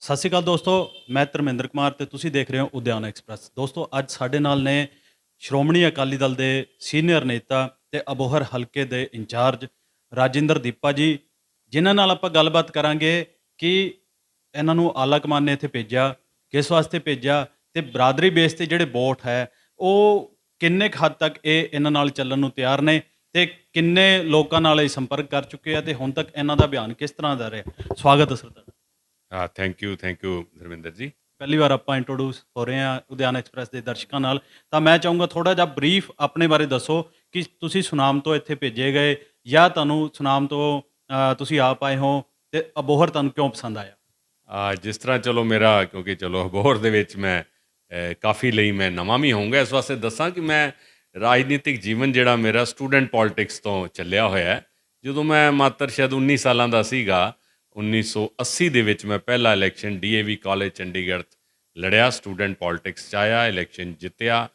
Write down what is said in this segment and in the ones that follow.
ਸਤਿ ਸ਼੍ਰੀ ਅਕਾਲ ਦੋਸਤੋ, ਮੈਂ ਧਰਮਿੰਦਰ ਕੁਮਾਰ ਤੇ ਤੁਸੀਂ ਦੇਖ ਰਹੇ ਹੋ ਉਦਿਆਨ ਐਕਸਪ੍ਰੈਸ। ਦੋਸਤੋ, ਅੱਜ ਸਾਡੇ ਨਾਲ ਨੇ ਸ਼੍ਰੋਮਣੀ ਅਕਾਲੀ ਦਲ ਦੇ ਸੀਨੀਅਰ ਨੇਤਾ ਤੇ ਅਬੋਹਰ ਹਲਕੇ ਦੇ ਇੰਚਾਰਜ ਰਾਜਿੰਦਰ ਦੀਪਾ ਜੀ, ਜਿਨ੍ਹਾਂ ਨਾਲ ਆਪਾਂ ਗੱਲਬਾਤ ਕਰਾਂਗੇ ਕਿ ਇਹਨਾਂ ਨੂੰ ਆਲਾ ਕਮਾਨ ਨੇ ਇੱਥੇ ਭੇਜਿਆ, ਕਿਸ ਵਾਸਤੇ ਭੇਜਿਆ ਤੇ ਬਰਾਦਰੀ ਬੇਸ ਤੇ ਜਿਹੜੇ ਵੋਟ ਹੈ ਉਹ ਕਿੰਨੇ ਕੁ ਹੱਦ ਤੱਕ ਇਹ ਇਹਨਾਂ ਨਾਲ ਚੱਲਣ ਨੂੰ ਤਿਆਰ ਨੇ ਤੇ ਕਿੰਨੇ ਲੋਕਾਂ ਨਾਲ ਇਹ ਸੰਪਰਕ ਕਰ ਚੁੱਕੇ ਆ ਤੇ ਹੁਣ ਤੱਕ ਇਹਨਾਂ ਦਾ ਬਿਆਨ ਕਿਸ ਤਰ੍ਹਾਂ ਦਾ ਰਿਹਾ। ਸਵਾਗਤ ਹੈ ਸਰ ਤੁਹਾਡਾ। ਥੈਂਕ ਯੂ ਧਰਮਿੰਦਰ ਜੀ। ਪਹਿਲੀ ਵਾਰ ਆਪਾਂ ਇੰਟਰੋਡਿਊਸ ਹੋ ਰਹੇ ਹਾਂ ਉਦਿਆਨ ਐਕਸਪ੍ਰੈਸ ਦੇ ਦਰਸ਼ਕਾਂ ਨਾਲ, ਤਾਂ ਮੈਂ ਚਾਹੂੰਗਾ ਥੋੜਾ ਜਿਹਾ ਬਰੀਫ ਆਪਣੇ ਬਾਰੇ ਦੱਸੋ ਕਿ ਤੁਸੀਂ ਸੁਨਾਮ ਤੋਂ ਇੱਥੇ ਭੇਜੇ ਗਏ ਜਾਂ ਤੁਹਾਨੂੰ ਸੁਨਾਮ ਤੋਂ ਤੁਸੀਂ ਆਪ ਆਏ ਹੋ ਤੇ ਅਬੋਹਰ ਤੁਹਾਨੂੰ ਕਿਉਂ ਪਸੰਦ ਆਇਆ। ਜਿਸ ਤਰ੍ਹਾਂ ਚਲੋ ਮੇਰਾ ਕਿਉਂਕਿ ਚਲੋ ਅਬੋਹਰ ਦੇ ਵਿੱਚ ਮੈਂ ਕਾਫੀ ਲਈ ਮੈਂ ਨਵਾਂ ਵੀ ਹੋਊਂਗਾ, ਇਸ ਵਾਸਤੇ ਦੱਸਾਂ ਕਿ ਮੈਂ ਰਾਜਨੀਤਿਕ ਜੀਵਨ ਜਿਹੜਾ ਮੇਰਾ ਸਟੂਡੈਂਟ ਪੋਲਿਟਿਕਸ ਤੋਂ ਚੱਲਿਆ ਹੋਇਆ ਹੈ। ਜਦੋਂ ਮੈਂ ਮਾਤਰ ਸ਼ਾਇਦ 19 ਸਾਲਾਂ ਦਾ ਸੀਗਾ, 1980 ਦੇ ਵਿੱਚ ਮੈਂ ਪਹਿਲਾ ਇਲੈਕਸ਼ਨ DAV ਕਾਲਜ ਚੰਡੀਗੜ੍ਹ 'ਚ ਲੜਿਆ, ਸਟੂਡੈਂਟ ਪੋਲਿਟਿਕਸ 'ਚ ਆਇਆ, ਇਲੈਕਸ਼ਨ ਜਿੱਤਿਆ।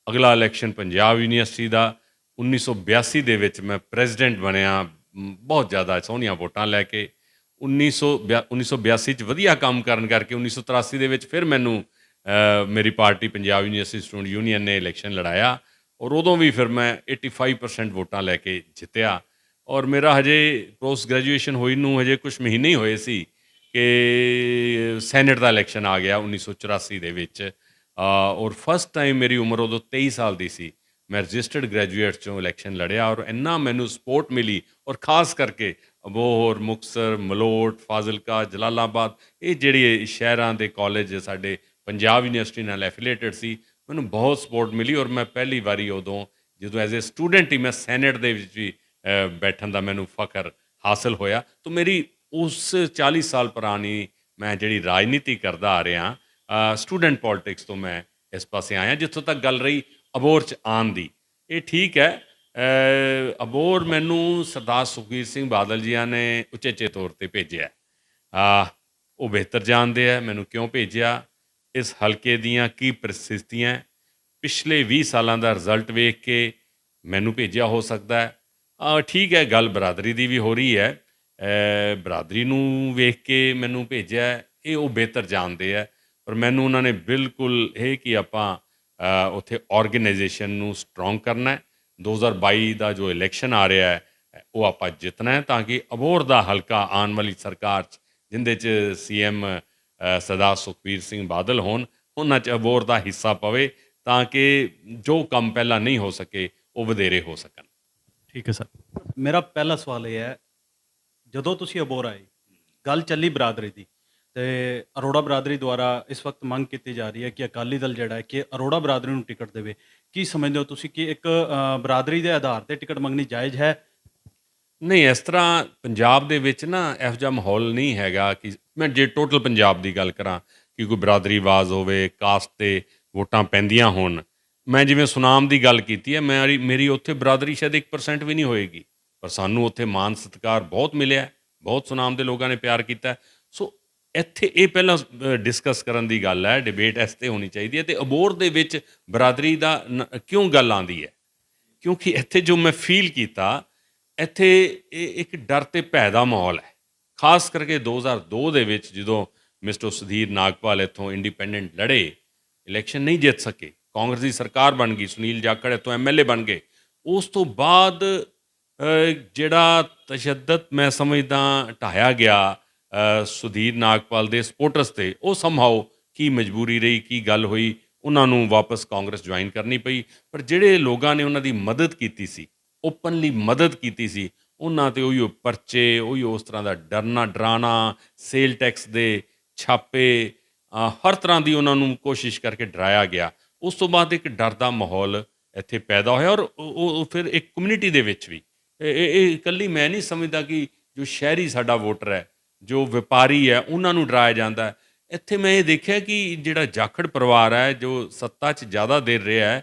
ਅਗਲਾ ਇਲੈਕਸ਼ਨ ਪੰਜਾਬ ਯੂਨੀਵਰਸਿਟੀ ਦਾ 1982 ਦੇ ਵਿੱਚ ਮੈਂ ਪ੍ਰੈਜ਼ੀਡੈਂਟ ਬਣਿਆ, ਬਹੁਤ ਜ਼ਿਆਦਾ ਸੋਹਣੀਆਂ ਵੋਟਾਂ ਲੈ ਕੇ। 1982 'ਚ ਵਧੀਆ ਕੰਮ ਕਰਨ ਕਰਕੇ 1983 ਦੇ ਵਿੱਚ ਫਿਰ ਮੈਨੂੰ ਮੇਰੀ party Punjab university student union ਨੇ ਇਲੈਕਸ਼ਨ ਲੜਾਇਆ ਔਰ ਉਦੋਂ ਵੀ ਫਿਰ ਮੈਂ 85% ਵੋਟਾਂ ਲੈ ਕੇ ਜਿੱਤਿਆ। ਔਰ ਮੇਰਾ ਹਜੇ ਪੋਸਟ ਗ੍ਰੈਜੂਏਸ਼ਨ ਹੋਈ ਨੂੰ ਹਜੇ ਕੁਛ ਮਹੀਨੇ ਹੀ ਹੋਏ ਸੀ ਕਿ ਸੈਨੇਟ ਦਾ ਇਲੈਕਸ਼ਨ ਆ ਗਿਆ 1984 ਦੇ ਵਿੱਚ। ਔਰ ਫਸਟ ਟਾਈਮ ਮੇਰੀ ਉਮਰ ਉਦੋਂ 23 ਸਾਲ ਦੀ ਸੀ, ਮੈਂ ਰਜਿਸਟਰਡ ਗ੍ਰੈਜੂਏਟ 'ਚੋਂ ਇਲੈਕਸ਼ਨ ਲੜਿਆ ਔਰ ਇੰਨਾ ਮੈਨੂੰ ਸਪੋਰਟ ਮਿਲੀ। ਔਰ ਖਾਸ ਕਰਕੇ ਅਬੋਹਰ, ਮੁਕਤਸਰ, ਮਲੋਟ, ਫਾਜ਼ਿਲਕਾ, ਜਲਾਲਾਬਾਦ, ਇਹ ਜਿਹੜੇ ਸ਼ਹਿਰਾਂ ਦੇ ਕਾਲਜ ਸਾਡੇ ਪੰਜਾਬ ਯੂਨੀਵਰਸਿਟੀ ਨਾਲ ਐਫੀਲੀਏਟਡ ਸੀ, ਮੈਨੂੰ ਬਹੁਤ ਸਪੋਰਟ ਮਿਲੀ। ਔਰ ਮੈਂ ਪਹਿਲੀ ਵਾਰੀ ਉਦੋਂ ਜਦੋਂ ਐਜ਼ ਏ ਸਟੂਡੈਂਟ ਹੀ ਮੈਂ ਸੈਨੇਟ ਦੇ ਵਿੱਚ ਵੀ ਬੈਠਣ ਦਾ ਮੈਨੂੰ ਫਖਰ ਹਾਸਲ ਹੋਇਆ। ਤਾਂ ਮੇਰੀ ਉਸ 40 ਸਾਲ ਪੁਰਾਣੀ ਮੈਂ ਜਿਹੜੀ ਰਾਜਨੀਤੀ ਕਰਦਾ ਆ ਰਿਹਾ, ਸਟੂਡੈਂਟ ਪੋਲਿਟਿਕਸ ਤੋਂ ਮੈਂ ਇਸ ਪਾਸੇ ਆਇਆ। ਜਿੱਥੋਂ ਤੱਕ ਗੱਲ ਰਹੀ ਅਬੋਹਰ 'ਚ ਆਉਣ ਦੀ, ਇਹ ਠੀਕ ਹੈ। ਅਬੋਹਰ ਮੈਨੂੰ ਸਰਦਾਰ ਸੁਖਬੀਰ ਸਿੰਘ ਬਾਦਲ ਜੀਆਂ ਨੇ ਉਚੇਚੇ ਤੌਰ 'ਤੇ ਭੇਜਿਆ। ਉਹ ਬਿਹਤਰ ਜਾਣਦੇ ਆ ਮੈਨੂੰ ਕਿਉਂ ਭੇਜਿਆ, ਇਸ ਹਲਕੇ ਦੀਆਂ ਕੀ ਪ੍ਰਸਥਿਤੀਆਂ, ਪਿਛਲੇ 20 ਸਾਲਾਂ ਦਾ ਰਿਜ਼ਲਟ ਵੇਖ ਕੇ ਮੈਨੂੰ ਭੇਜਿਆ ਹੋ ਸਕਦਾ ਹੈ। ਠੀਕ ਹੈ, ਗੱਲ ਬਰਾਦਰੀ ਦੀ ਵੀ ਹੋ ਰਹੀ ਹੈ, ਬਰਾਦਰੀ ਨੂੰ ਵੇਖ ਕੇ ਮੈਨੂੰ ਭੇਜਿਆ, ਇਹ ਉਹ ਬਿਹਤਰ ਜਾਣਦੇ ਹੈ। ਪਰ ਮੈਨੂੰ ਉਹਨਾਂ ਨੇ ਬਿਲਕੁਲ ਇਹ ਕਿ ਆਪਾਂ ਉੱਥੇ ਆਰਗੇਨਾਈਜੇਸ਼ਨ ਨੂੰ ਸਟਰੋਂਗ ਕਰਨਾ ਹੈ। 2022 ਦਾ ਜੋ ਇਲੈਕਸ਼ਨ ਆ ਰਿਹਾ ਹੈ ਉਹ ਆਪਾਂ ਜਿੱਤਣਾ ਹੈ ਤਾਂ ਕਿ ਅਬੋਹਰ ਦਾ ਹਲਕਾ ਆਉਣ ਵਾਲੀ ਸਰਕਾਰ 'ਚ ਜਿਹਦੇ 'ਚ CM ਸਰਦਾਰ ਸੁਖਬੀਰ ਸਿੰਘ ਬਾਦਲ ਹੋਣ, ਉਹਨਾਂ 'ਚ ਅਬੋਹਰ ਦਾ ਹਿੱਸਾ ਪਵੇ ਤਾਂ ਕਿ ਜੋ ਕੰਮ ਪਹਿਲਾਂ ਨਹੀਂ ਹੋ ਸਕੇ ਉਹ ਵਧੇਰੇ ਹੋ ਸਕਣ। ਠੀਕ ਹੈ ਸਰ, ਮੇਰਾ ਪਹਿਲਾ ਸਵਾਲ ਇਹ ਹੈ, ਜਦੋਂ ਤੁਸੀਂ ਅਬੋਹਰ ਆਏ ਗੱਲ ਚੱਲੀ ਬਰਾਦਰੀ ਦੀ ਤੇ ਅਰੋੜਾ ਬਰਾਦਰੀ ਦੁਆਰਾ ਇਸ ਵਕਤ ਮੰਗ ਕੀਤੀ ਜਾ ਰਹੀ ਹੈ ਕਿ ਅਕਾਲੀ ਦਲ ਜਿਹੜਾ ਹੈ ਕਿ ਅਰੋੜਾ ਬਰਾਦਰੀ ਨੂੰ ਟਿਕਟ ਦੇਵੇ। ਕੀ ਸਮਝਦੇ ਹੋ ਤੁਸੀਂ ਕਿ ਇੱਕ ਬਰਾਦਰੀ ਦੇ ਆਧਾਰ ਤੇ ਟਿਕਟ ਮੰਗਣੀ ਜਾਇਜ਼ ਹੈ? ਨਹੀਂ, ਇਸ ਤਰ੍ਹਾਂ ਪੰਜਾਬ ਦੇ ਵਿੱਚ ਨਾ ਇਹੋ ਜਿਹਾ ਮਾਹੌਲ ਨਹੀਂ ਹੈਗਾ ਕਿ ਮੈਂ ਜੇ ਟੋਟਲ ਪੰਜਾਬ ਦੀ ਗੱਲ ਕਰਾਂ ਕਿ ਕੋਈ ਬਰਾਦਰੀਵਾਜ਼ ਹੋਵੇ, ਕਾਸਟ 'ਤੇ ਵੋਟਾਂ ਪੈਂਦੀਆਂ ਹੋਣ। ਮੈਂ ਜਿਵੇਂ ਸੁਨਾਮ ਦੀ ਗੱਲ ਕੀਤੀ ਹੈ, ਮੇਰੀ ਉੱਥੇ ਬਰਾਦਰੀ ਸ਼ਾਇਦ 1% ਵੀ ਨਹੀਂ ਹੋਏਗੀ, ਪਰ ਸਾਨੂੰ ਉੱਥੇ ਮਾਣ ਸਤਿਕਾਰ ਬਹੁਤ ਮਿਲਿਆ, ਬਹੁਤ ਸੁਨਾਮ ਦੇ ਲੋਕਾਂ ਨੇ ਪਿਆਰ ਕੀਤਾ। ਸੋ ਇੱਥੇ ਇਹ ਪਹਿਲਾਂ ਡਿਸਕਸ ਕਰਨ ਦੀ ਗੱਲ ਹੈ, ਡਿਬੇਟ ਇਸ 'ਤੇ ਹੋਣੀ ਚਾਹੀਦੀ ਹੈ। ਅਤੇ ਅਬੋਹਰ ਦੇ ਵਿੱਚ ਬਰਾਦਰੀ ਦਾ ਕਿਉਂ ਗੱਲ ਆਉਂਦੀ ਹੈ, ਕਿਉਂਕਿ ਇੱਥੇ ਜੋ ਮੈਂ ਫੀਲ ਕੀਤਾ, ਇੱਥੇ ਇਹ ਇੱਕ ਡਰ ਅਤੇ ਭੈ ਦਾ ਮਾਹੌਲ ਹੈ। ਖਾਸ ਕਰਕੇ 2002 ਦੇ ਵਿੱਚ ਜਦੋਂ ਮਿਸਟਰ ਸੁਧੀਰ ਨਾਗਪਾਲ ਇੱਥੋਂ ਇੰਡੀਪੈਂਡੈਂਟ ਲੜੇ, ਇਲੈਕਸ਼ਨ ਨਹੀਂ ਜਿੱਤ ਸਕੇ, ਕਾਂਗਰਸ ਦੀ ਸਰਕਾਰ ਬਣ ਗਈ, ਸੁਨੀਲ ਜਾਖੜ ਇੱਥੋਂ MLA ਬਣ ਗਏ। ਉਸ ਤੋਂ ਬਾਅਦ ਜਿਹੜਾ ਤਸ਼ੱਦਦ ਮੈਂ ਸਮਝਦਾ ਢਾਇਆ ਗਿਆ ਸੁਧੀਰ ਨਾਗਪਾਲ ਦੇ ਸਪੋਰਟਰਸ 'ਤੇ, ਉਹ ਸਮਹਾਓ ਕੀ ਮਜਬੂਰੀ ਰਹੀ, ਕੀ ਗੱਲ ਹੋਈ, ਉਹਨਾਂ ਨੂੰ ਵਾਪਸ ਕਾਂਗਰਸ ਜੁਆਇਨ ਕਰਨੀ ਪਈ। ਪਰ ਜਿਹੜੇ ਲੋਕਾਂ ਨੇ ਉਹਨਾਂ ਦੀ ਮਦਦ ਕੀਤੀ ਸੀ, ਓਪਨਲੀ ਮਦਦ ਕੀਤੀ ਸੀ, ਉਹਨਾਂ 'ਤੇ ਉਹੀ ਪਰਚੇ, ਉਹੀ ਉਸ ਤਰ੍ਹਾਂ ਦਾ ਡਰਨਾ ਡਰਾਉਣਾ, ਸੇਲ ਟੈਕਸ ਦੇ ਛਾਪੇ, ਹਰ ਤਰ੍ਹਾਂ ਦੀ ਉਹਨਾਂ ਨੂੰ ਕੋਸ਼ਿਸ਼ ਕਰਕੇ ਡਰਾਇਆ ਗਿਆ। ਉਸ ਤੋਂ ਬਾਅਦ ਇੱਕ ਡਰ ਦਾ ਮਾਹੌਲ ਇੱਥੇ ਪੈਦਾ ਹੋਇਆ। ਔਰ ਉਹ ਫਿਰ ਇੱਕ ਕਮਿਊਨਿਟੀ ਦੇ ਵਿੱਚ ਵੀ ਇਹ ਇਕੱਲੀ ਮੈਂ ਨਹੀਂ ਸਮਝਦਾ ਕਿ ਜੋ ਸ਼ਹਿਰੀ ਸਾਡਾ ਵੋਟਰ ਹੈ, ਜੋ ਵਪਾਰੀ ਹੈ, ਉਹਨਾਂ ਨੂੰ ਡਰਾਇਆ ਜਾਂਦਾ ਹੈ। ਇੱਥੇ ਮੈਂ ਇਹ ਦੇਖਿਆ ਕਿ ਜਿਹੜਾ ਜਾਖੜ ਪਰਿਵਾਰ ਹੈ, ਜੋ ਸੱਤਾ 'ਚ ਜ਼ਿਆਦਾ ਦੇਰ ਰਿਹਾ ਹੈ,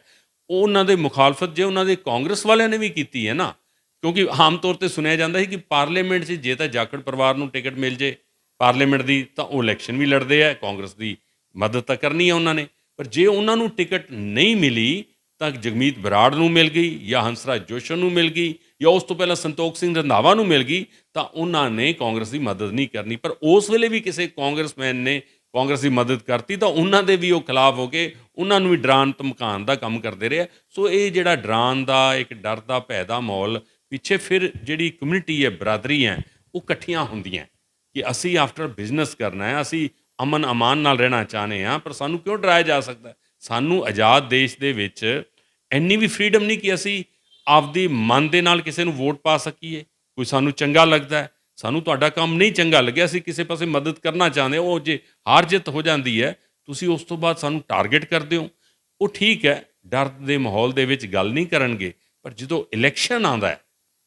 ਉਹਨਾਂ ਦੇ ਮੁਖਾਲਫਤ ਜੇ ਉਹਨਾਂ ਦੇ ਕਾਂਗਰਸ ਵਾਲਿਆਂ ਨੇ ਵੀ ਕੀਤੀ ਹੈ ਨਾ, ਕਿਉਂਕਿ ਆਮ ਤੌਰ 'ਤੇ ਸੁਣਿਆ ਜਾਂਦਾ ਸੀ ਕਿ ਪਾਰਲੀਮੈਂਟ 'ਚ ਜੇ ਤਾਂ ਜਾਖੜ ਪਰਿਵਾਰ ਨੂੰ ਟਿਕਟ ਮਿਲ ਜੇ ਪਾਰਲੀਮੈਂਟ ਦੀ ਤਾਂ ਉਹ ਇਲੈਕਸ਼ਨ ਵੀ ਲੜਦੇ ਆ, ਕਾਂਗਰਸ ਦੀ ਮਦਦ ਤਾਂ ਕਰਨੀ ਹੈ ਉਹਨਾਂ ਨੇ। ਪਰ ਜੇ ਉਹਨਾਂ ਨੂੰ ਟਿਕਟ ਨਹੀਂ ਮਿਲੀ ਤਾਂ ਜਗਮੀਤ ਬਰਾੜ ਨੂੰ ਮਿਲ ਗਈ ਜਾਂ ਹੰਸਰਾਜ ਜੋਸ਼ੀ ਨੂੰ ਮਿਲ ਗਈ ਜਾਂ ਉਸ ਤੋਂ ਪਹਿਲਾਂ ਸੰਤੋਖ ਸਿੰਘ ਰੰਧਾਵਾ ਨੂੰ ਮਿਲ ਗਈ, ਤਾਂ ਉਹਨਾਂ ਨੇ ਕਾਂਗਰਸ ਦੀ ਮਦਦ ਨਹੀਂ ਕਰਨੀ। ਪਰ ਉਸ ਵੇਲੇ ਵੀ ਕਿਸੇ ਕਾਂਗਰਸਮੈਨ ਨੇ ਕਾਂਗਰਸ ਦੀ ਮਦਦ ਕਰਤੀ ਤਾਂ ਉਹਨਾਂ ਦੇ ਵੀ ਉਹ ਖਿਲਾਫ ਹੋ ਕੇ ਉਹਨਾਂ ਨੂੰ ਵੀ ਡਰਾਉਣ ਧਮਕਾਉਣ ਦਾ ਕੰਮ ਕਰਦੇ ਰਹੇ। ਸੋ ਇਹ ਜਿਹੜਾ ਡਰਾਉਣ ਦਾ, ਇੱਕ ਡਰ ਦਾ, ਭੈ ਦਾ ਮਾਹੌਲ ਪਿੱਛੇ ਫਿਰ ਜਿਹੜੀ ਕਮਿਊਨਿਟੀ ਹੈ, ਬਰਾਦਰੀ ਹੈ, ਉਹ ਇਕੱਠੀਆਂ ਹੁੰਦੀਆਂ ਕਿ ਅਸੀਂ ਆਫਟਰ ਬਿਜ਼ਨਸ ਕਰਨਾ ਹੈ, ਅਸੀਂ ਅਮਨ ਅਮਾਨ ਨਾਲ ਰਹਿਣਾ ਚਾਹੁੰਦੇ ਹਾਂ, ਪਰ ਸਾਨੂੰ ਕਿਉਂ ਡਰਾਇਆ ਜਾ ਸਕਦਾ? ਸਾਨੂੰ ਆਜ਼ਾਦ ਦੇਸ਼ ਦੇ ਵਿੱਚ ਇੰਨੀ ਵੀ ਫਰੀਡਮ ਨਹੀਂ ਕਿ ਅਸੀਂ ਆਪਦੀ ਮਨ ਦੇ ਨਾਲ ਕਿਸੇ ਨੂੰ ਵੋਟ ਪਾ ਸਕੀਏ। ਕੋਈ ਸਾਨੂੰ ਚੰਗਾ ਲੱਗਦਾ ਹੈ, ਸਾਨੂੰ ਤੁਹਾਡਾ ਕੰਮ ਨਹੀਂ ਚੰਗਾ ਲੱਗਿਆ, ਅਸੀਂ ਕਿਸੇ ਪਾਸੇ ਮਦਦ ਕਰਨਾ ਚਾਹੁੰਦੇ, ਉਹ ਜੇ ਹਾਰ ਜਿੱਤ ਹੋ ਜਾਂਦੀ ਹੈ, ਤੁਸੀਂ ਉਸ ਤੋਂ ਬਾਅਦ ਸਾਨੂੰ ਟਾਰਗੇਟ ਕਰਦੇ ਹੋ। ਉਹ ਠੀਕ ਹੈ, ਡਰ ਦੇ ਮਾਹੌਲ ਦੇ ਵਿੱਚ ਗੱਲ ਨਹੀਂ ਕਰਨਗੇ, ਪਰ ਜਦੋਂ ਇਲੈਕਸ਼ਨ ਆਉਂਦਾ ਹੈ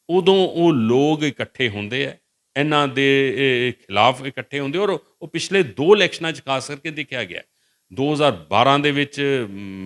ਉਦੋਂ ਉਹ ਲੋਕ ਇਕੱਠੇ ਹੁੰਦੇ ਆ, ਇਹਨਾਂ ਦੇ ਖਿਲਾਫ ਇਕੱਠੇ ਹੁੰਦੇ। ਔਰ ਉਹ ਪਿਛਲੇ 2 ਇਲੈਕਸ਼ਨਾਂ 'ਚ ਖਾਸ ਕਰਕੇ ਦੇਖਿਆ ਗਿਆ। 2012 ਦੇ ਵਿੱਚ